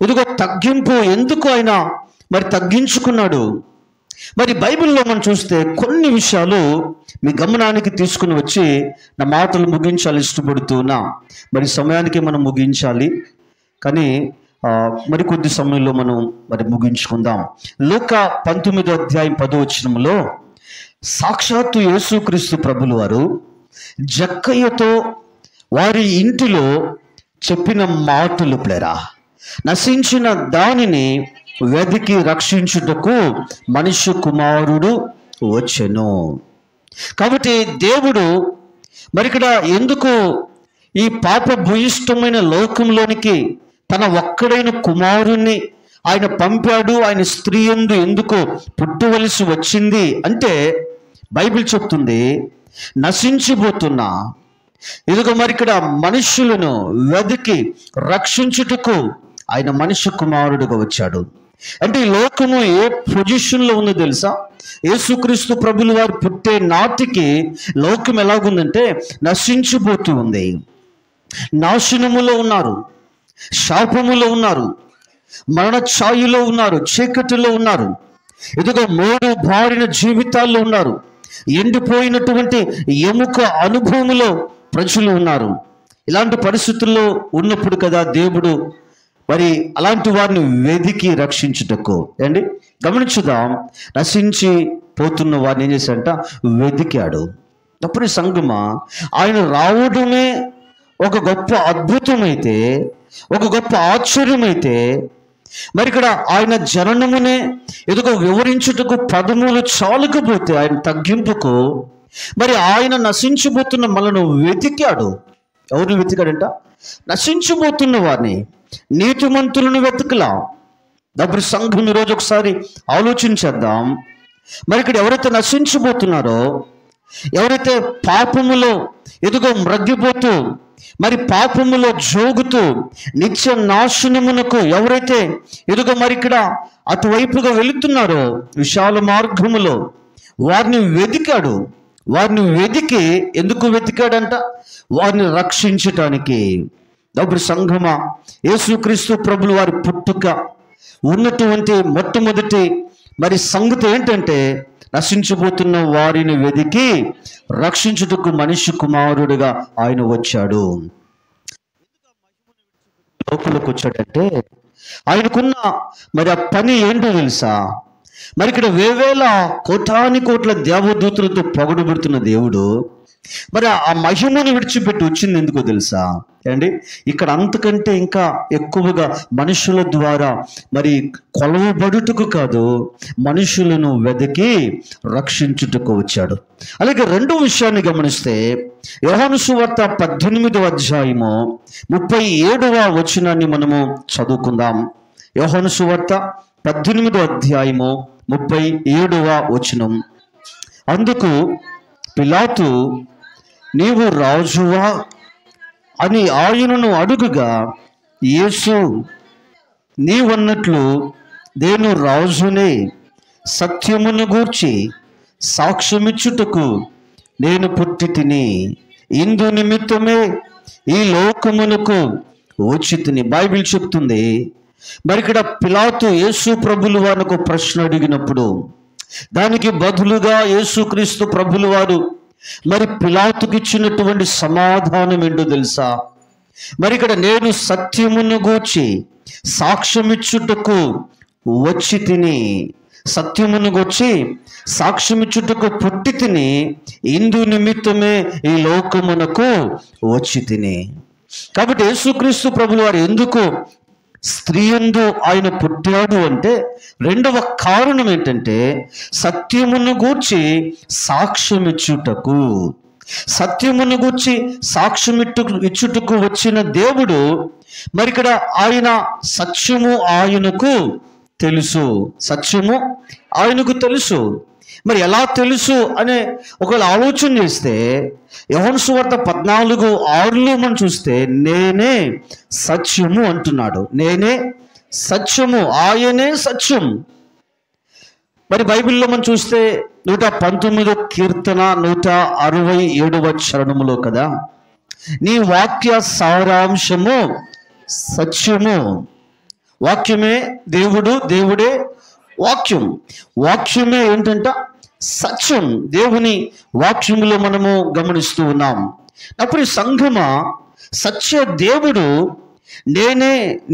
ఇదిగో తగ్గింపు ఎందుకు ఆయన మరి తగ్గించుకున్నాడు? మరి బైబిల్లో మనం చూస్తే కొన్ని విషయాలు మీ గమనానికి తీసుకుని వచ్చి నా మాటలు ముగించాలి ఇష్టపడుతున్నా. మరి సమయానికి మనం ముగించాలి, కానీ మరి కొద్ది సమయంలో మనం మరి ముగించుకుందాం. లూకా 19:10 సాక్షాత్తు యేసుక్రీస్తు ప్రభులు వారు జక్కయ్యతో వారి ఇంటిలో చెప్పిన మాటలు ప్లేరా, నశించిన దానిని వెదికి రక్షించుటకు మనిషి కుమారుడు వచ్చెను. కాబట్టి దేవుడు మరి ఇక్కడ ఎందుకు ఈ పాప భూయిష్టమైన లోకంలోనికి తన ఒక్కడైన కుమారుణ్ణి ఆయన పంపాడు? ఆయన స్త్రీ యందు ఎందుకు పుట్టవలసి వచ్చింది అంటే బైబిల్ చెప్తుంది, నశించిపోతున్నా ఇదిగో మరి ఇక్కడ మనుషులను వెదికి రక్షించుటకు ఆయన మనిషి కుమారుడుగా వచ్చాడు. అంటే ఈ లోకము ఏ పొజిషన్లో ఉందో తెలుసా? యేసుక్రీస్తు ప్రభులు వారు పుట్టే నాటికి లోకం ఎలాగుందంటే నశించిపోతూ ఉంది. నాశనములో ఉన్నారు, శాపములో ఉన్నారు, మరణ ఛాయలో ఉన్నారు, చీకటిలో ఉన్నారు. ఇదిగో మూడు బారిన జీవితాల్లో ఉన్నారు. ఎండిపోయినటువంటి ఎముక అనుభవంలో ప్రజలు ఉన్నారు. ఇలాంటి పరిస్థితుల్లో ఉన్నప్పుడు కదా దేవుడు మరి అలాంటి వారిని వెదికి రక్షించుటకు అండి గమనించుదాం. నశించి పోతున్న వారిని ఏం చేశాడంట? వెదికాడు. అప్పుడు సంగమా, ఆయన రావడమే ఒక గొప్ప అద్భుతమైతే, ఒక గొప్ప ఆశ్చర్యమైతే, మరి ఇక్కడ ఆయన జననమునే ఎదుగో వివరించుటకు పదములు చాలకపోతే ఆయన తగ్గింపుకు మరి ఆయన నశించిపోతున్న మనను వెతికాడు. ఎవరిని వెతికాడంట? నశించిపోతున్న వారిని, నీతిమంతులను వెతకలా. డబ్బు సంఘం ఈరోజు ఒకసారి ఆలోచించేద్దాం. మరి ఇక్కడ ఎవరైతే నశించిపోతున్నారో, ఎవరైతే పాపములో ఎదుగో మ్రగ్గిపోతూ మరి పాపములో జోగుతూ నిత్య నాశనమునకు ఎవరైతే ఎదుగో మరి ఇక్కడ అటువైపుగా వెళుతున్నారో విశాల మార్గములో వారిని వెతికాడు. వారిని వెతికి ఎందుకు వెతికాడంట? వారిని రక్షించటానికి. డబ్బు సంఘమా, యేసుక్రీస్తు ప్రభులు వారి పుట్టుక ఉన్నటువంటి మొట్టమొదటి మరి సంగతి ఏంటంటే నశించిపోతున్న వారిని వెతికి రక్షించుటకు మనిషి కుమారుడిగా ఆయన వచ్చాడు. లోపలికి వచ్చాడంటే ఆయనకున్న మరి ఆ పని ఏంటో తెలుసా? మరి ఇక్కడ వేవేల కోటాని కోట్ల దేవదూతులతో పొగడబడుతున్న దేవుడు మరి ఆ మహిమను విడిచిపెట్టి వచ్చింది ఎందుకో తెలుసా అండి? ఇక్కడ అంతకంటే ఇంకా ఎక్కువగా మనుషుల ద్వారా మరి కొలవబడుటకు కాదు, మనుషులను వెతికి రక్షించుటకు వచ్చాడు. అలాగే రెండో విషయాన్ని గమనిస్తే యోహాను సువార్త 18వ అధ్యాయము 37వ వచనాన్ని మనము చదువుకుందాం. యోహాను సువార్త 18వ అధ్యాయము 37వ వచనం. అందుకు పిలాతు, నీవు రాజువా అని ఆయనను అడుగుగా, యేసు, నీవన్నట్లు నేను రాజునే, సత్యమును గూర్చి సాక్ష్యమిచ్చుటకు నేను పుట్టి తిని, ఇందు నిమిత్తమే ఈ లోకమునకు వచ్చి తిని. బైబిల్ చెప్తుంది. మరి ఇక్కడ పిలాతు యేసు ప్రభులు వారిని ఒక ప్రశ్న అడిగినప్పుడు దానికి బదులుగా యేసుక్రీస్తు ప్రభులు వారు మరి పిలాతుకి ఇచ్చినటువంటి సమాధానం ఏంటో తెలుసా? మరి ఇక్కడ నేను సత్యమును గూర్చి సాక్ష్యమిచ్చుటకు వచ్చి తిని, సత్యమును గూర్చి సాక్ష్యమిచ్చుటకు పుట్టి తిని, ఇందు నిమిత్తమే ఈ లోకమునకు వచ్చి తిని. కాబట్టి యేసుక్రీస్తు ప్రభులు వారు ఎందుకు స్త్రీ యందు ఆయన పుట్టాడు అంటే రెండవ కారణం ఏంటంటే సత్యమును గూర్చి సాక్ష్యమిచ్చుటకు. సత్యమును గూర్చి ఇచ్చుటకు వచ్చిన దేవుడు మరి ఇక్కడ ఆయన సత్యము ఆయనకు తెలుసు. సత్యము ఆయనకు తెలుసు. మరి ఎలా తెలుసు అనే ఒకవేళ ఆలోచన చేస్తే యోహాను సువార్త 14:6లో మనం చూస్తే నేనే సత్యము అంటున్నాడు. నేనే సత్యము, ఆయనే సత్యం. మరి బైబిల్లో మనం చూస్తే 119 కీర్తన 167వ చరణములో కదా, నీ వాక్య సారాంశము సత్యము. వాక్యమే దేవుడు, దేవుడే వాక్యం. వాక్యమే ఏంటంట? సత్యం. దేవుని వాక్యములో మనము గమనిస్తూ ఉన్నాం. అప్పుడు సంఘమా, సత్య దేవుడు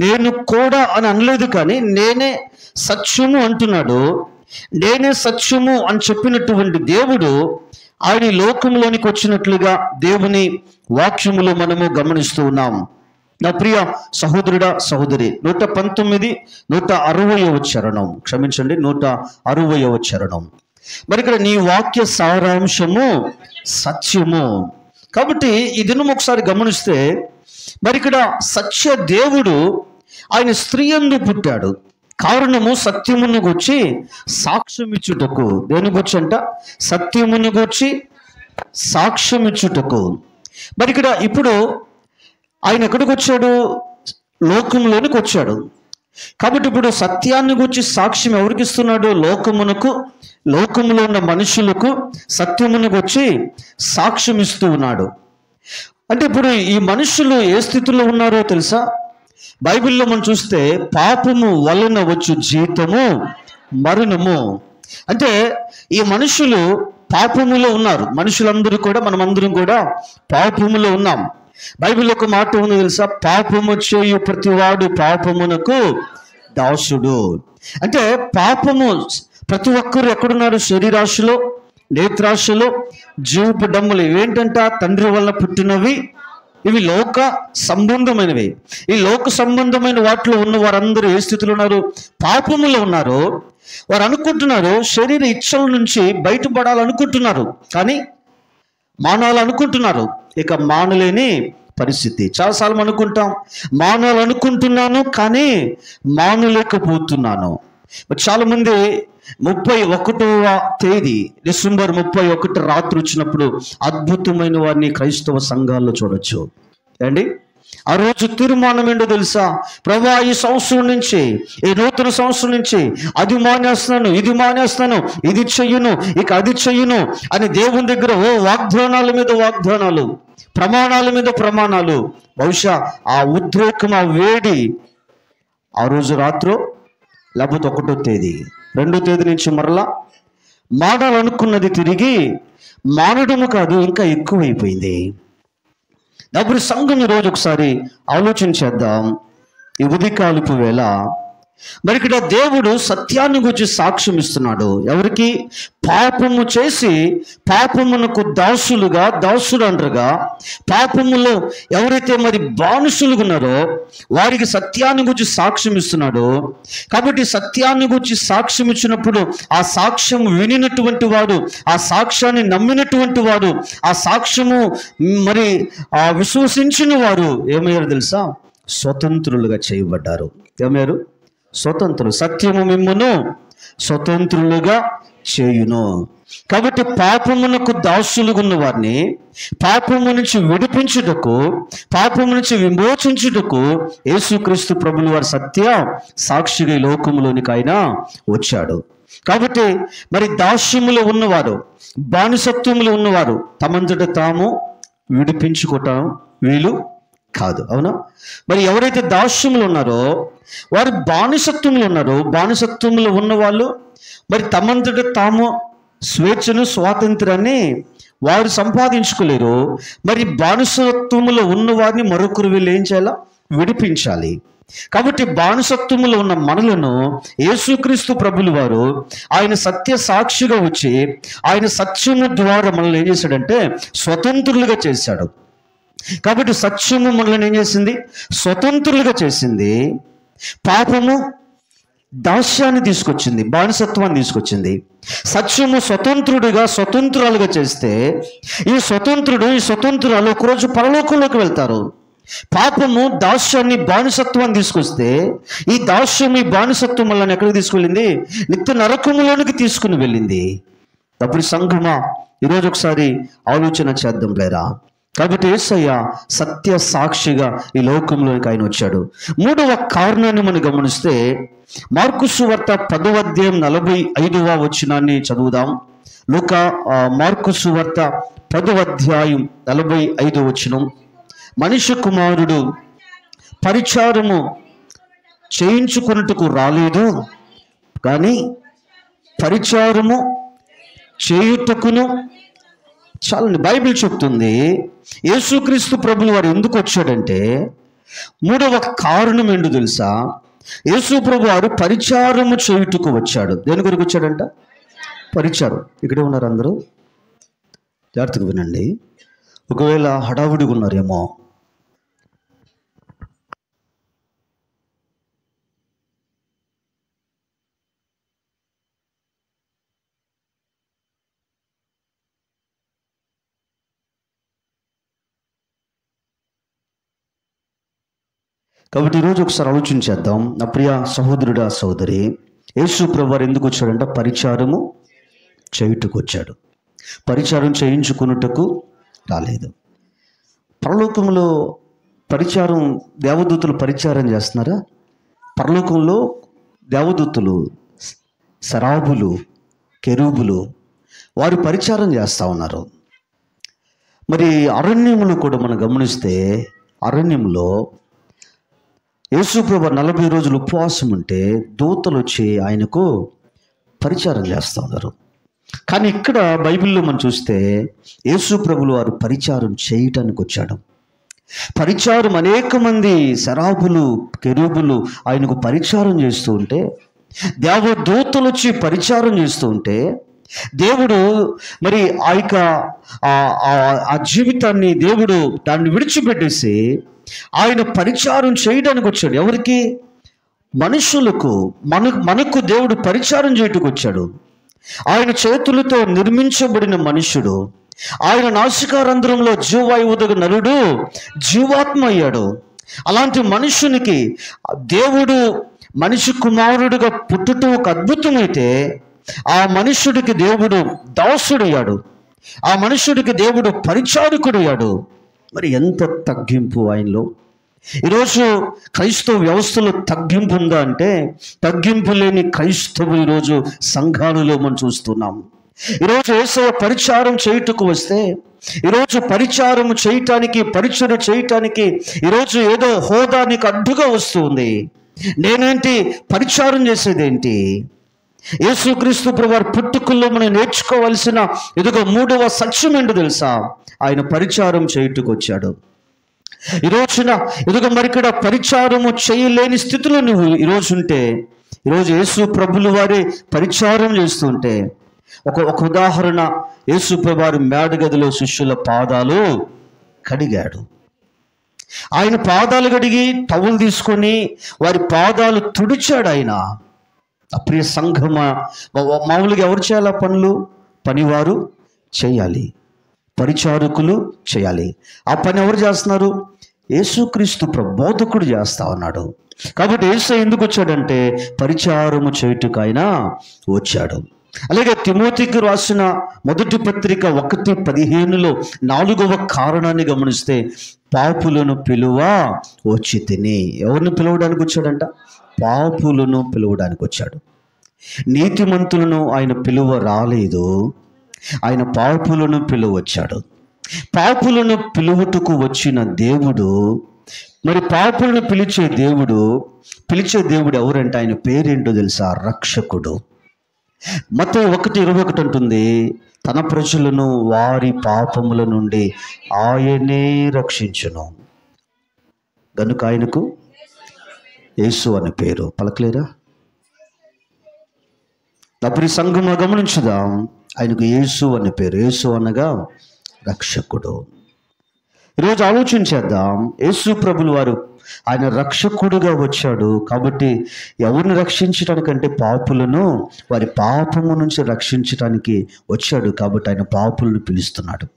నేను కూడా అని అనలేదు, కానీ నేనే సత్యము అంటున్నాడు. నేనే సత్యము అని చెప్పినటువంటి దేవుడు ఆయన లోకంలోనికి వచ్చినట్లుగా దేవుని వాక్యములో మనము గమనిస్తూ ఉన్నాం. నా ప్రియ సహోదరుడా సహోదరి, 119 160వ చరణం, క్షమించండి 160వ చరణం. మరి ఇక్కడ నీ వాక్య సారాంశము సత్యము. కాబట్టి ఈ దినం ఒకసారి గమనిస్తే మరి ఇక్కడ సత్య దేవుడు ఆయన స్త్రీ యందు పుట్టాడు. కారణము సత్యమును గూర్చి సాక్ష్యమిచ్చుటకు. దేని గురించి అంట? సత్యమును గూర్చి సాక్ష్యమిచ్చుటకు. మరి ఇక్కడ ఇప్పుడు ఆయన ఎక్కడికి వచ్చాడు? లోకంలోనికి వచ్చాడు. కాబట్టి ఇప్పుడు సత్యాన్ని గురించి సాక్ష్యం ఎవరికి ఇస్తున్నాడు? లోకమునకు, లోకములో ఉన్న మనుషులకు సత్యమును గురించి సాక్ష్యం ఇస్తూ ఉన్నాడు. అంటే ఇప్పుడు ఈ మనుషులు ఏ స్థితిలో ఉన్నారో తెలుసా? బైబిల్లో మనం చూస్తే పాపము వలన వచ్చు జీతము మరణము. అంటే ఈ మనుషులు పాపములో ఉన్నారు. మనుషులందరూ కూడా, మనమందరం కూడా పాపములో ఉన్నాం. బైబిల్ ఒక మాట ఉంది తెలుసా, పాపము చేయు ప్రతివాడు పాపమునకు దాసుడు. అంటే పాపము ప్రతి ఒక్కరు ఎక్కడున్నారు? శరీరాశలో, నేత్రాశలో, జీవపు డమ్ములు. ఇవేంటంట? తండ్రి వల్ల పుట్టినవి. ఇవి లోక సంబంధమైనవి. ఈ లోక సంబంధమైన వాటిలో ఉన్న వారందరూ ఏ స్థితిలో ఉన్నారు? పాపములో ఉన్నారు. వారు అనుకుంటున్నారు శరీర ఇచ్చల నుంచి బయటపడాలనుకుంటున్నారు, కానీ మానాలనుకుంటున్నారు. ఇక మానలేని పరిస్థితి. చాలాసార్లు అనుకుంటాం, మానాలనుకుంటున్నాను కానీ మానలేకపోతున్నాను. చాలా మంది 31వ తేదీ డిసెంబర్ 31 రాత్రి వచ్చినప్పుడు అద్భుతమైన వారిని క్రైస్తవ సంఘాల్లో చూడొచ్చు అండి. ఆ రోజు తీర్మానం ఏంటో తెలుసా? ప్రభువా, ఈ సంవత్సరం నుంచి, ఈ నూతన సంవత్సరం నుంచి అది మానేస్తాను, ఇది మానేస్తాను, ఇది చెయ్యను, ఇక అది చెయ్యను అని దేవుని దగ్గర వాగ్దానాల మీద వాగ్దానాలు, ప్రమాణాల మీద ప్రమాణాలు. బహుశా ఆ ఉద్రేకం, ఆ వేడి ఆ రోజు రాత్రో, లేకపోతే 1వ తేదీ 2వ తేదీ నుంచి మరలా మానాలనుకున్నది తిరిగి మానడము కాదు, ఇంకా ఎక్కువైపోయింది. అప్పుడు సంఘం ఈరోజు ఒకసారి ఆలోచన చేద్దాం. ఈ ఉదయకాలపు వేళ మరి ఇక్కడ దేవుడు సత్యాన్ని గురించి సాక్ష్యం ఇస్తున్నాడు. ఎవరికి? పాపము చేసి పాపమునకు దాసుడు అంటారుగా, పాపములో ఎవరైతే మరి బానిసలుగా ఉన్నారో వారికి సత్యాన్ని గురించి సాక్ష్యం ఇస్తున్నాడు. కాబట్టి సత్యాన్ని గురించి సాక్ష్యం ఇచ్చినప్పుడు ఆ సాక్ష్యం వినినటువంటి వాడు, ఆ సాక్ష్యాన్ని నమ్మినటువంటి వాడు, ఆ సాక్ష్యము మరి ఆ విశ్వసించిన వారు ఏమయ్యారు తెలుసా? స్వతంత్రులుగా చేయబడ్డారు. ఏమయ్యారు? స్వతంత్రులు. సత్యము మిమ్మును స్వతంత్రులుగా చేయును. కాబట్టి పాపమునకు దాసులుగా ఉన్న వారిని పాపము నుంచి విడిపించుటకు, పాపము నుంచి విమోచించుటకు యేసుక్రీస్తు ప్రభులు వారి సత్య సాక్షిగా ఈ లోకములోనికి ఆయన వచ్చాడు. కాబట్టి మరి దాస్యములో ఉన్నవారు, బానిసత్వములో ఉన్నవారు తమంతట తాము విడిపించుకోవటం వీలు కాదు. అవునా? మరి ఎవరైతే దాస్యములు ఉన్నారో వారు బానిసత్వంలో ఉన్నారో, బానిసత్వంలో ఉన్న వాళ్ళు మరి తమంతట తాము స్వేచ్ఛను, స్వాతంత్రాన్ని వారు సంపాదించుకోలేరు. మరి బానిసత్వములో ఉన్న వారిని మరొకరు వీళ్ళు ఏం చేయాలా? విడిపించాలి. కాబట్టి బానిసత్వములో ఉన్న మనలను యేసుక్రీస్తు ప్రభులు వారు ఆయన సత్య సాక్షిగా వచ్చి ఆయన సత్యము ద్వారా మనల్ని ఏం చేశాడంటే స్వతంత్రులుగా చేశాడు. కాబట్టి సత్యము మనల్ని ఏం చేసింది? స్వతంత్రులుగా చేసింది. పాపము దాస్యాన్ని తీసుకొచ్చింది, బానిసత్వాన్ని తీసుకొచ్చింది. సత్యము స్వతంత్రురాలుగా చేస్తే ఈ స్వతంత్రురాలు ఒకరోజు పరలోకంలోకి వెళ్తారు. పాపము దాస్యాన్ని, బానిసత్వాన్ని తీసుకొస్తే ఈ దాస్యం, ఈ బానిసత్వం వల్ల ఎక్కడికి తీసుకువెళ్ళింది? నిత్య నరకములోనికి తీసుకుని వెళ్ళింది. అప్పుడు సంఘమా ఈరోజు ఒకసారి ఆలోచన చేద్దాం లేరా? కాబట్టి యేసయ్య సత్య సాక్షిగా ఈ లోకంలోనికి ఆయన వచ్చాడు. 3వ కారణాన్ని మనం గమనిస్తే మార్కు సువార్త 10వ అధ్యాయం 45వ వచనాన్ని చదువుదాం. మార్కు సువార్త 10వ అధ్యాయం 45వ వచనం. మనిషి కుమారుడు పరిచారము చేయించుకున్నట్టుకు రాలేదు, కానీ పరిచారము చేయుటకును. చాలండి, బైబిల్ చెప్తుంది యేసుక్రీస్తు ప్రభులు వారు ఎందుకు వచ్చాడంటే 3వ కారణం ఏంటో తెలుసా? యేసు ప్రభు వారు పరిచారము చేయుటకు వచ్చాడు. దేని కొరకు వచ్చాడంట? పరిచారం. ఇక్కడే ఉన్నారు అందరూ, జాగ్రత్తగా వినండి. ఒకవేళ హడావుడిగా ఉన్నారేమో, కాబట్టి ఈరోజు ఒకసారి ఆలోచన చేద్దాం. నా ప్రియ సహోదరుడా, సహోదరి, యేసు ప్రభు వారు ఎందుకు వచ్చాడంటే పరిచారము చేయుటకు వచ్చాడు. పరిచారం చేయించుకున్నట్టుకు రాలేదు. పరలోకంలో పరిచారం, దేవదూతలు పరిచారం చేస్తున్నారా? పరలోకంలో దేవదూతలు, సరాబులు, కెరూబులు వారు పరిచారం చేస్తూ ఉన్నారు. మరి అరణ్యములు కూడా మనం గమనిస్తే అరణ్యంలో యేసు ప్రభు 40 రోజులు ఉపవాసం ఉంటే దూతలు వచ్చి ఆయనకు పరిచారం చేస్తూ ఉన్నారు. కానీ ఇక్కడ బైబిల్లో మనం చూస్తే యేసు ప్రభులు వారు పరిచారం చేయటానికి వచ్చాడు. పరిచారం అనేక మంది శరాబులు, కెరూబులు ఆయనకు పరిచారం చేస్తూ ఉంటే, దేవదూతలు వచ్చి పరిచారం చేస్తూ ఉంటే, దేవుడు మరి ఆ జీవితాన్ని దేవుడు దాన్ని విడిచిపెట్టేసి ఆయన పరిచారం చేయడానికి వచ్చాడు. ఎవరికి? మనుషులకు, మనకు దేవుడు పరిచారం చేయడానికి వచ్చాడు. ఆయన చేతులతో నిర్మించబడిన మనుషుడు, ఆయన నాసికారంధ్రంలో జీవాయువుదగు నరుడు జీవాత్మ అయ్యాడు. అలాంటి మనుషునికి దేవుడు మనిషి కుమారుడుగా పుట్టుట ఒక అద్భుతమైతే, ఆ మనుషుడికి దేవుడు దాసుడయ్యాడు, ఆ మనుషుడికి దేవుడు పరిచారకుడయ్యాడు. మరి ఎంత తగ్గింపు ఆయనలో! ఈరోజు క్రైస్తవ వ్యవస్థలో తగ్గింపు ఉందా అంటే, తగ్గింపు లేని క్రైస్తవులు ఈరోజు సంఘాలలో మనం చూస్తున్నాం. ఈరోజు యేసయ్య పరిచారం చేయుటకు వస్తే, ఈరోజు పరిచారం చేయటానికి, పరిచర్య చేయటానికి ఈరోజు ఏదో హోదా నీకు అడ్డుగా వస్తుంది. నేనేంటి పరిచారం చేసేదేంటి? యేసుక్రీస్తు ప్రభువారి పుట్టుకల్లో మనం నేర్చుకోవలసిన ఇదిగో 3వ సత్యం ఏంటో తెలుసా? ఆయన పరిచారం చేయుటకు వచ్చాడు. ఈరోజున ఇదిగో మరి ఇక్కడ పరిచారము చేయలేని స్థితిలో నువ్వు ఈరోజు ఉంటే, ఈరోజు యేసు ప్రభులు వారి పరిచారం చేస్తుంటే, ఒక ఉదాహరణ, యేసు ప్రభు వారి మేడగదిలో శిష్యుల పాదాలు కడిగాడు. ఆయన పాదాలు కడిగి టవల్ తీసుకొని వారి పాదాలు తుడిచాడు ఆయన. అప్రియ సంఘమా, మామూలుగా ఎవరు చేయాలి ఆ పనులు? పనివారు చేయాలి, పరిచారకులు చేయాలి. ఆ పని ఎవరు చేస్తున్నారు? యేసుక్రీస్తు బోధకుడు చేస్తా ఉన్నాడు. కాబట్టి యేసు ఎందుకు వచ్చాడంటే పరిచారము చేయుటకు ఆయన వచ్చాడు. అలాగే తిమోతికి రాసిన మొదటి పత్రిక 1:15 4వ కారణాన్ని గమనిస్తే, పాపులను పిలువ వచ్చి తిని. ఎవరిని పిలవడానికి వచ్చాడంట? పాపులను పిలవడానికి వచ్చాడు. నీతిమంతులను ఆయన పిలువ రాలేదు, ఆయన పాపులను పిలువచ్చాడు. పాపులను పిలువటకు వచ్చిన దేవుడు, మరి పాపులను పిలిచే దేవుడు ఎవరంటే ఆయన పేరేంటో తెలుసా? రక్షకుడు. మత్తయి 1:21 అంటుంది, తన ప్రజలను వారి పాపముల నుండి ఆయనే రక్షించును, గనుక ఆయనకు యేసు అనే పేరు. పలకలేరా? అప్పుడు ఈ సంఘం గమనించుదాం, ఆయనకు యేసు అనే పేరు. యేసు అనగా రక్షకుడు. ఈరోజు ఆలోచించేద్దాం, యేసు ప్రభులు వారు ఆయన రక్షకుడుగా వచ్చాడు. కాబట్టి ఎవరిని రక్షించడానికంటే పాపులను వారి పాపము నుంచి రక్షించడానికి వచ్చాడు. కాబట్టి ఆయన పాపులను పిలుస్తున్నాడు.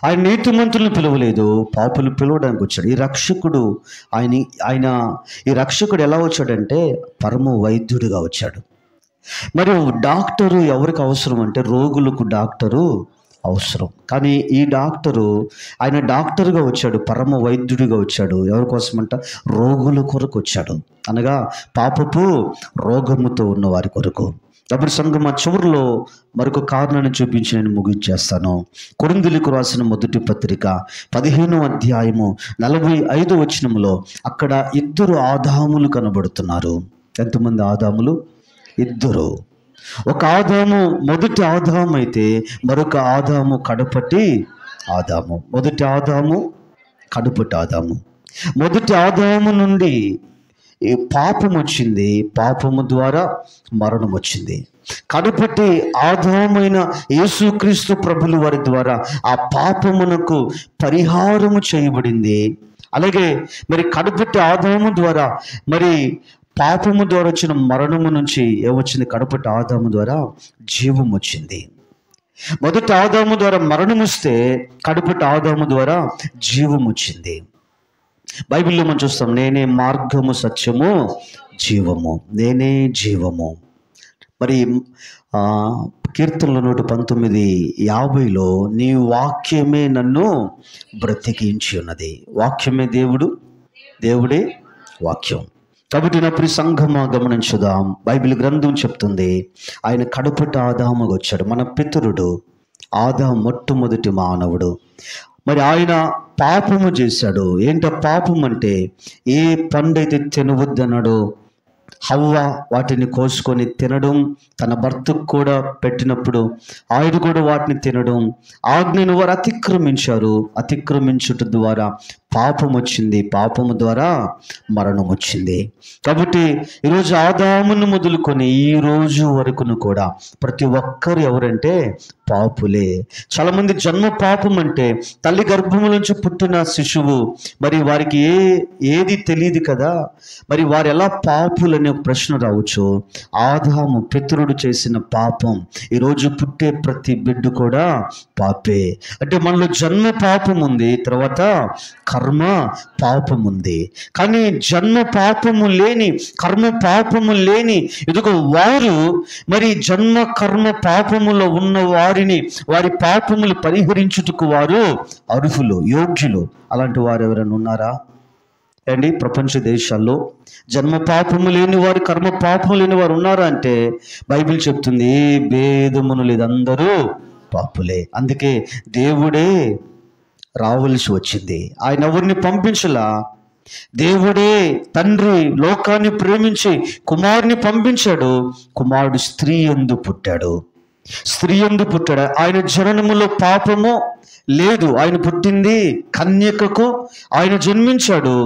ఆయన నీతిమంతులను పిలవలేదు, పాపులు పిలవడానికి వచ్చాడు. ఈ రక్షకుడు ఈ రక్షకుడు ఎలా వచ్చాడంటే పరమ వైద్యుడిగా వచ్చాడు. మరి డాక్టరు ఎవరికి అవసరం అంటే రోగులకు డాక్టరు అవసరం. కానీ ఈ డాక్టరు ఆయన డాక్టర్గా వచ్చాడు, పరమ వైద్యుడిగా వచ్చాడు. ఎవరి కోసమంట? రోగుల కొరకు వచ్చాడు, అనగా పాపపు రోగముతో ఉన్న వారి కొరకు. అప్పుడు సంఘం చివరిలో మరొక కారణాన్ని చూపించి నేను ముగించేస్తాను. కొరింథీయులకు రాసిన మొదటి పత్రిక 15వ అధ్యాయము 45వ వచనంలో అక్కడ 2 ఆదాములు కనబడుతున్నారు. ఎంతమంది ఆదాములు? 2. ఒక ఆదాము మొదటి ఆదాము అయితే మరొక ఆదాము కడపటి ఆదాము. మొదటి ఆదాము కడపటి ఆదాము. మొదటి ఆదాము నుండి పాపం వచ్చింది, పాపము ద్వారా మరణం వచ్చింది. కడపటి ఆదామైన యేసుక్రీస్తు ప్రభులు వారి ద్వారా ఆ పాపమునకు పరిహారము చేయబడింది. అలాగే మరి కడపటి ఆదాము ద్వారా మరి పాపము ద్వారా వచ్చిన మరణము నుంచి ఏమొచ్చింది? కడపటి ఆదాము ద్వారా జీవం వచ్చింది. మొదటి ఆదాము ద్వారా మరణం వస్తే కడపటి ఆదాము ద్వారా జీవం వచ్చింది. బైబిల్లో మనం చూస్తాం, నేనే మార్గము, సత్యము, జీవము, నేనే జీవము. మరి కీర్తనలు 119:50 నీ వాక్యమే నన్ను బ్రతికించి ఉన్నది. వాక్యమే దేవుడే వాక్యం. కాబట్టి నా ప్రియ సంఘమా గమనించుదాం, బైబిల్ గ్రంథం చెప్తుంది ఆయన కడపటి ఆదాముగా వచ్చాడు. మన పితరుడు ఆదాము మొట్టమొదటి మానవుడు. మరి ఆయన పాపము చేశాడు. ఏంటో పాపం అంటే ఏ పండైతే తినవద్దన్నాడో హవ్వ వాటిని కోసుకొని తినడం, తన భర్తకు కూడా పెట్టినప్పుడు ఆయన కూడా వాటిని తినడం, ఆజ్ఞను వారు అతిక్రమించారు. అతిక్రమించుట ద్వారా పాపం వచ్చింది, పాపము ద్వారా మరణం వచ్చింది. కాబట్టి ఈరోజు ఆదామును మొదలుకొని ఈ రోజు వరకును కూడా ప్రతి ఒక్కరు ఎవరంటే పాపులే. చాలామంది జన్మ పాపం అంటే తల్లి గర్భము నుంచి పుట్టిన శిశువు, మరి వారికి ఏది తెలియదు కదా, మరి వారు ఎలా పాపులనే ఒక ప్రశ్న రావచ్చు. ఆదాము పితరుడు చేసిన పాపం ఈరోజు పుట్టే ప్రతి బిడ్డ కూడా పాపే. అంటే మనలో జన్మ పాపం ఉంది, తర్వాత కర్మ పాపం ఉంది. కానీ జన్మ పాపము లేని, కర్మ పాపము లేని ఇదిగో వారు మరి జన్మ కర్మ పాపములో ఉన్న వారిని, వారి పాపములు పరిహరించుటకు వారు అర్హులు, యోగ్యులు. అలాంటి వారు ఎవరైనా ఉన్నారా అండి? ప్రపంచ దేశాల్లో జన్మ పాపము లేని వారు, కర్మ పాపము లేని వారు ఉన్నారా అంటే బైబిల్ చెప్తుంది ఏ భేదమును లేదు, అందరూ పాపులే. అందుకే దేవుడే రావలసి వచ్చింది. ఆయన ఎవరిని పంపించలా, దేవుడే తండ్రి లోకాన్ని ప్రేమించి కుమారుని పంపించాడు. కుమారుడు స్త్రీ యందు పుట్టాడు, స్త్రీ యందు పుట్టాడు. ఆయన జననములో పాపము లేదు, ఆయన పుట్టింది కన్యకకు ఆయన జన్మించాడు.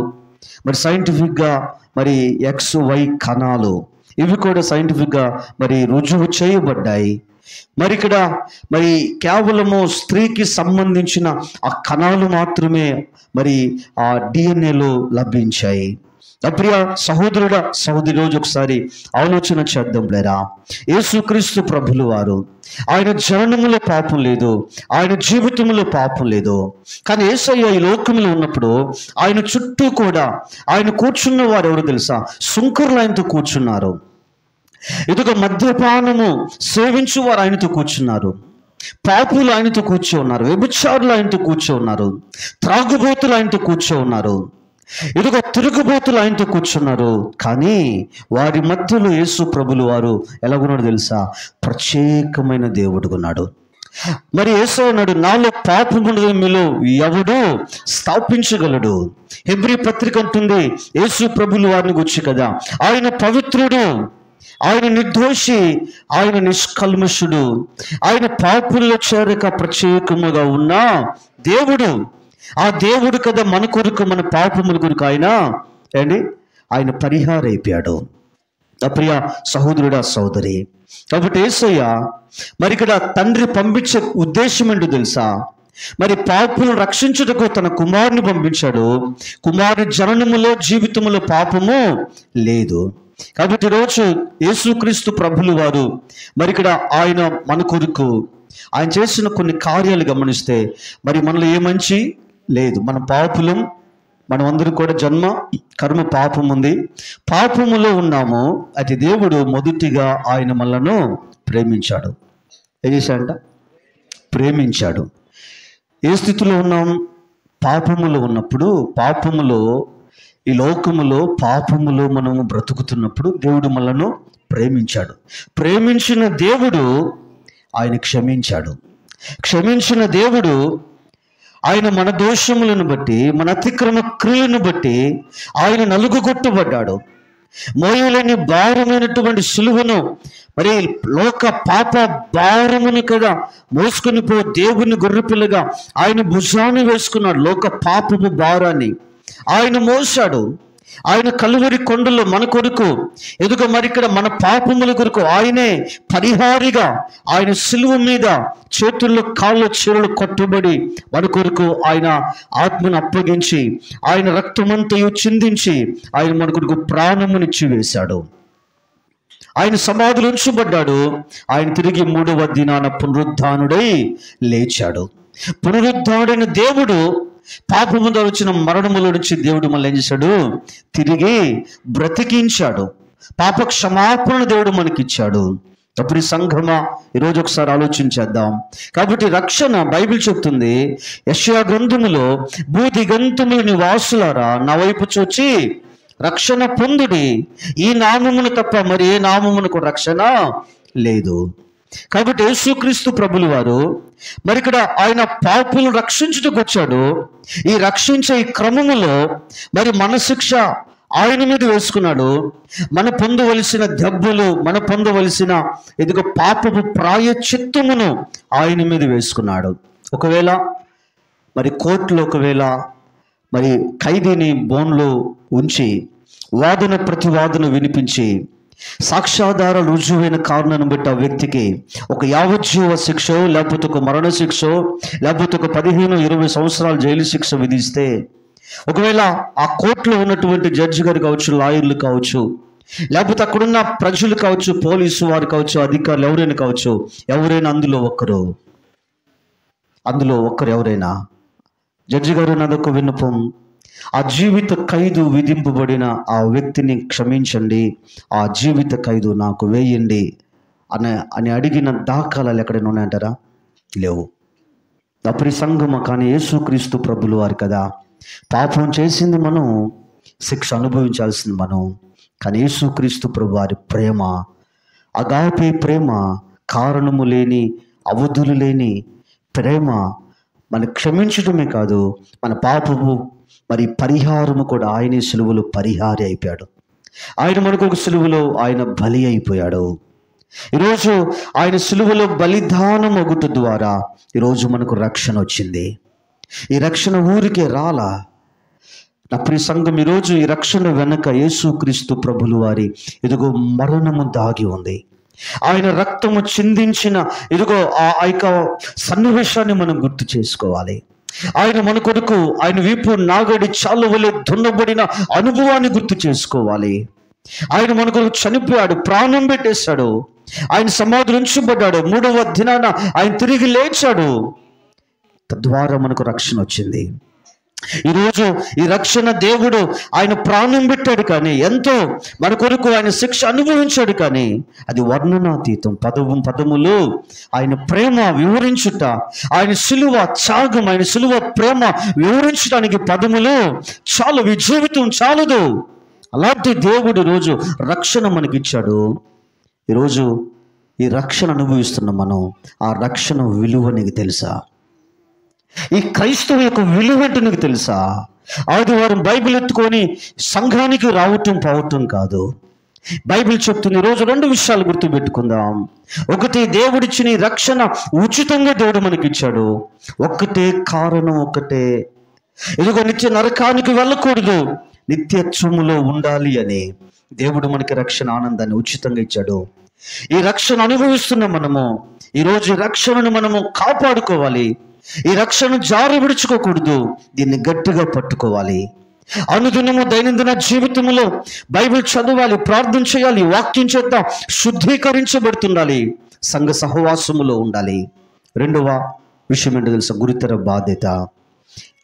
మరి సైంటిఫిక్గా మరి XY కణాలు ఇవి కూడా సైంటిఫిక్గా మరి రుజువు చేయబడ్డాయి. మరి ఇక్కడ మరి కేవలము స్త్రీకి సంబంధించిన ఆ కణాలు మాత్రమే మరి ఆ DNAలో లభించాయి. ప్రియ సహోదరుడా, సహోదరి, రోజు ఒకసారి ఆలోచన చేద్దాం లేరా. యేసుక్రీస్తు ప్రభులు వారు ఆయన జననములో పాపం లేదు, ఆయన జీవితంలో పాపం లేదు. కానీ యేసయ్య ఈ లోకంలో ఉన్నప్పుడు ఆయన చుట్టూ కూడా ఆయన కూర్చున్న వారు ఎవరు తెలుసా? సుంకరులు ఆయనతో కూర్చున్నారు. ఇదిగో మద్యపానము సేవించు వారు ఆయనతో కూర్చున్నారు, పాపులు ఆయనతో కూర్చో ఉన్నారు, వ్యభిచారులు ఆయనతో కూర్చో ఉన్నారు, త్రాగుబోతులు ఆయనతో కూర్చో ఉన్నారు, ఇదిగో తిరుగుబోతులు ఆయనతో కూర్చున్నారు. కానీ వారి మధ్యలో యేసు ప్రభులు వారు ఎలాగున్నాడు తెలుసా? ప్రత్యేకమైన దేవుడుగా ఉన్నాడు. మరి యేసు అన్నాడు, నాలో పాపమున్నది మీలో ఎవడు స్థాపించగలడు? హెబ్రీ పత్రిక అంటుంది యేసు ప్రభులు వారిని గురించి కదా, ఆయన పవిత్రుడు, ఆయన నిర్దోషి, ఆయన నిష్కల్మషుడు, ఆయన పాపుల్లో చేరక ప్రత్యేకముగా ఉన్న దేవుడు. ఆ దేవుడు కదా మన కొరకు, మన పాపముల కొరకు ఆయన పరిహారం అయిపోయాడు. ప్రియ సహోదరుడా, సహోదరి, కాబట్టి యేసయ్య మరి ఇక్కడ తండ్రి పంపించే ఉద్దేశం ఏంటో తెలుసా? మరి పాపులను రక్షించుటకు తన కుమారుని పంపించాడు. కుమారుని జననములో జీవితములో పాపము లేదు. కాబట్టి ఈరోజు యేసుక్రీస్తు ప్రభులు వారు మరి ఇక్కడ ఆయన మన కొరకు ఆయన చేసిన కొన్ని కార్యాలు గమనిస్తే మరి మనలో ఏ మంచి లేదు, మన పాపులం, మనం అందరూ కూడా జన్మ కర్మ పాపం ఉంది, పాపములో ఉన్నాము. అయితే దేవుడు మొదటిగా ఆయన మనలను ప్రేమించాడు. ఏం చేశాడంట? ప్రేమించాడు. ఏ స్థితిలో ఉన్నాం? పాపములో ఉన్నప్పుడు, పాపములో ఈ లోకములో పాపములో మనము బ్రతుకుతున్నప్పుడు దేవుడు మనలను ప్రేమించాడు. ప్రేమించిన దేవుడు ఆయన క్షమించాడు. క్షమించిన దేవుడు ఆయన మన దోషములను బట్టి, మన అతిక్రమ క్రియలను బట్టి ఆయన నలుగుగొట్టబడ్డాడు. మోయలేని భారమైనటువంటి సిలువను, మరి లోక పాప భారమును కదా మోసుకొని దేవుని గొర్రెపిల్లగా ఆయన భుజాన్ని వేసుకున్నాడు. లోక పాపపు భారాన్ని ఆయన మోసాడు. ఆయన కలువరి కొండలో మన కొరకు, ఎదుగు మరి ఇక్కడ మన పాపముల కొరకు ఆయనే పరిహారిగా ఆయన సిలువ మీద చేతుల్లో కాళ్ళు చీరలు కట్టుబడి మన కొరకు ఆయన ఆత్మను అప్పగించి, ఆయన రక్తమంతయు చిందించి ఆయన మన కొరకు ప్రాణమునిచ్చి వేశాడు. ఆయన సమాధిలో ఉంచబడ్డాడు. ఆయన తిరిగి 3వ దినాన పునరుద్ధానుడై లేచాడు. పునరుద్ధానుడైన దేవుడు పాపము ద్వారా వచ్చిన మరణములో నుంచి దేవుడు మళ్ళీ ఏం చేశాడు? తిరిగి బ్రతికించాడు. పాప క్షమాపణ దేవుడు మనకిచ్చాడు. అప్పుడు ఈ సంఘమా ఈరోజు ఒకసారి ఆలోచించేద్దాం. కాబట్టి రక్షణ బైబిల్ చెప్తుంది యెషయా గ్రంథములో, భూదిగంతముల నివాసులారా నా వైపు చూచి రక్షణ పొందుడి, ఈ నామమును తప్ప మరి ఏ నామమునకు రక్షణ లేదు. కాబట్టి యేసుక్రీస్తు ప్రభులు వారు మరి ఇక్కడ ఆయన పాపులను రక్షించుటకు వచ్చాడు. ఈ రక్షించే ఈ క్రమములో మరి మన శిక్ష ఆయన మీద వేసుకున్నాడు. మన పొందవలసిన దెబ్బలు, మన పొందవలసిన ఇదిగో పాపపు ప్రాయశ్చిత్తమును ఆయన మీద వేసుకున్నాడు. ఒకవేళ మరి కోర్టులో ఒకవేళ మరి ఖైదీని బోన్లో ఉంచి వాదన ప్రతివాదన వినిపించి సాక్ష్యాధార రుజువైన కారణాన్ని బట్టి ఆ వ్యక్తికి ఒక యావజ్జీవ శిక్ష, లేకపోతే ఒక మరణ శిక్ష, లేకపోతే ఒక 15-20 సంవత్సరాల జైలు శిక్ష విధిస్తే, ఒకవేళ ఆ కోర్టులో ఉన్నటువంటి జడ్జి గారు కావచ్చు, లాయర్లు కావచ్చు, లేకపోతే అక్కడున్న ప్రజలు కావచ్చు, పోలీసు వారు కావచ్చు, అధికారులు ఎవరైనా కావచ్చు, ఎవరైనా అందులో ఒక్కరు ఎవరైనా జడ్జి గారు నాదొక విన్నపం, ఆ జీవిత ఖైదు విధింపబడిన ఆ వ్యక్తిని క్షమించండి, ఆ జీవిత ఖైదు నాకు వేయండి అని అడిగిన దాఖలాలు ఎక్కడైనా ఉన్నాయంటారా? లేవు. అప్పుడు సంగమ కానీ యేసుక్రీస్తు ప్రభులు వారు కదా, పాపం చేసింది మనం, శిక్ష అనుభవించాల్సింది మనం. కానీ యేసుక్రీస్తు ప్రభు వారి ప్రేమ, అగాపే ప్రేమ, కారణము లేని అవధులు లేని ప్రేమ మన క్షమించడమే కాదు, మన పాపము మరి పరిహారము కూడా ఆయనే సిలువలో పరిహారి అయిపోయాడు. ఆయన మనకు ఒక సిలువలో ఆయన బలి అయిపోయాడు. ఈరోజు ఆయన సిలువలో బలిదానం అగుట ద్వారా ఈరోజు మనకు రక్షణ వచ్చింది. ఈ రక్షణ ఊరికే రాలా. నా ప్రియ సంఘం, ఈరోజు ఈ రక్షణ వెనక యేసుక్రీస్తు ప్రభులు వారి ఇదిగో మరణము దాగి ఉంది. ఆయన రక్తము చిందించిన ఇదిగో ఆ యొక్క సన్నివేశాన్ని మనం గుర్తు చేసుకోవాలి. ఆయన మన కొరకు ఆయన వీపు నాగడి చాలు వలె దున్నబడిన అనుభవాన్ని గుర్తు చేసుకోవాలి. ఆయన మన కొరకు చనిపోయాడు, ప్రాణం పెట్టేశాడు, ఆయన సమాధిలో ఉంచబడ్డాడు, 3వ దినాన ఆయన తిరిగి లేచాడు. తద్వారా మనకు రక్షణ వచ్చింది. ఈరోజు ఈ రక్షణ దేవుడు ఆయన ప్రాణం పెట్టాడు, కానీ ఎంతో మన కొరకు ఆయన శిక్ష అనుభవించాడు, కానీ అది వర్ణనాతీతం. పదములు ఆయన ప్రేమ వివరించుట, ఆయన సిలువ త్యాగం, ఆయన సిలువ ప్రేమ వివరించడానికి పదములు చాలు, జీవితం చాలదు. అలాంటి దేవుడు ఈరోజు రక్షణ మనకిచ్చాడు. ఈరోజు ఈ రక్షణ అనుభవిస్తున్న మనం, ఆ రక్షణ విలువ నీకు తెలుసా? ఈ క్రైస్తవ యొక్క విలువ ఏంటో నీకు తెలుసా? ఆదివారం బైబిల్ ఎత్తుకొని సంఘానికి రావటం పోవటం కాదు. బైబిల్ చెప్తుంది. ఈరోజు 2 విషయాలు గుర్తుపెట్టుకుందాం. ఒకటి, దేవుడిచ్చిన ఈ రక్షణ ఉచితంగా దేవుడు మనకిచ్చాడు. ఒక్కటే కారణం, ఒకటే, ఇదిగో నిత్య నరకానికి వెళ్ళకూడదు, నిత్యత్వములో ఉండాలి అని దేవుడు మనకి రక్షణ ఆనందాన్ని ఉచితంగా ఇచ్చాడు. ఈ రక్షణ అనుభవిస్తున్న మనము ఈరోజు ఈ రక్షణను మనము కాపాడుకోవాలి. ఈ రక్షణ జారి విడుచుకోకూడదు, దీన్ని గట్టిగా పట్టుకోవాలి. అనుదినము దైనందిన జీవితంలో బైబిల్ చదవాలి, ప్రార్థన చేయాలి, వాక్యం చేత శుద్ధీకరించబడుతుండాలి, సంఘ సహవాసములో ఉండాలి. 2వ విషయం ఏంటో తెలుసా? గురుతర బాధ్యత.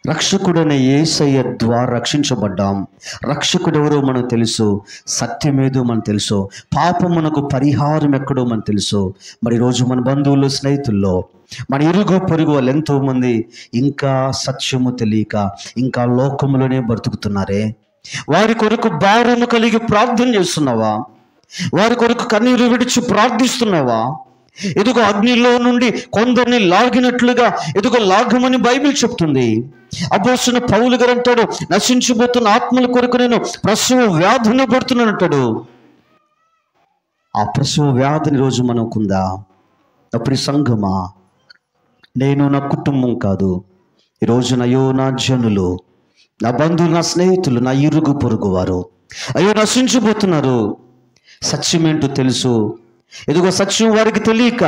రక్షకుడైన యేసయ్య ద్వారా రక్షించబడ్డాం. రక్షకుడు ఎవరో మనకు తెలుసు, సత్యమేదో మనకు తెలుసు, పాపం మనకు పరిహారం ఎక్కడో మనకు తెలుసు. మరి ఈరోజు మన బంధువులు, స్నేహితుల్లో, మన ఇరుగు పొరుగు వాళ్ళు ఎంతోమంది ఇంకా సత్యము తెలియక ఇంకా లోకములోనే బ్రతుకుతున్నారే. వారి కొరకు భారము కలిగి ప్రార్థన చేస్తున్నావా? వారి కొరకు కన్నీరు విడిచి ప్రార్థిస్తున్నావా? ఇదిగో అగ్నిలో నుండి కొందరిని లాగినట్లుగా ఇదిగో లాగమని బైబిల్ చెప్తుంది. అపోస్తలుడైన పౌలు గారు అంటాడు, నశించిపోతున్న ఆత్మల కొరకు నేను ప్రసవ వ్యాధిని పడుతున్నాను అంటాడు. ఆ ప్రసవ వ్యాధిని రోజు మనకుందా? అప్పుడు సంఘమా, నేను, నా కుటుంబం కాదు, ఈరోజు అయ్యో నా జనులు, నా బంధువులు, నా స్నేహితులు, నా ఇరుగు పొరుగు వారు అయ్యో నశించిపోతున్నారు. సత్యమేంటో తెలుసు, ఇదిగో సత్యం వారికి తెలియక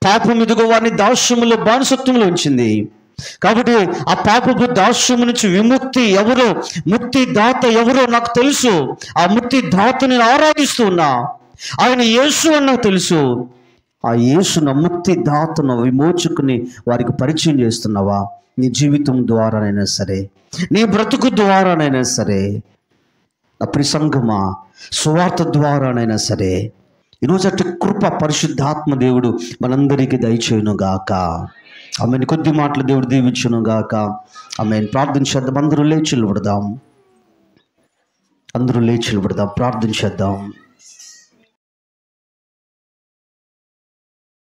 పాపం ఇదిగో వారిని దాస్యములో, బానిసత్వంలో ఉంచింది. కాబట్టి ఆ పాపపు దాస్యము నుంచి విముక్తి ఎవరో, ముక్తి దాత ఎవరో నాకు తెలుసు. ఆ ముక్తి దాతని నేను ఆరాధిస్తూ ఉన్నా. ఆయన యేసు అని నాకు తెలుసు. ఆ యేసును, ముక్తి దాతను, విమోచకుని వారికి పరిచయం చేస్తున్నావా? నీ జీవితం ద్వారానైనా సరే, నీ బ్రతుకు ద్వారానైనా సరే, అప్పుడు సంఘమా, సువార్త ద్వారానైనా సరే, ఈరోజు అటు కృప పరిశుద్ధాత్మ దేవుడు మనందరికీ దయచేయును గాక. ఆమెను కొద్ది మాటలు దేవుడు దీవించును గాక. ఆమెను ప్రార్థించేద్దాం. అందరూ లేచి నిలబడదాం, ప్రార్థించేద్దాం.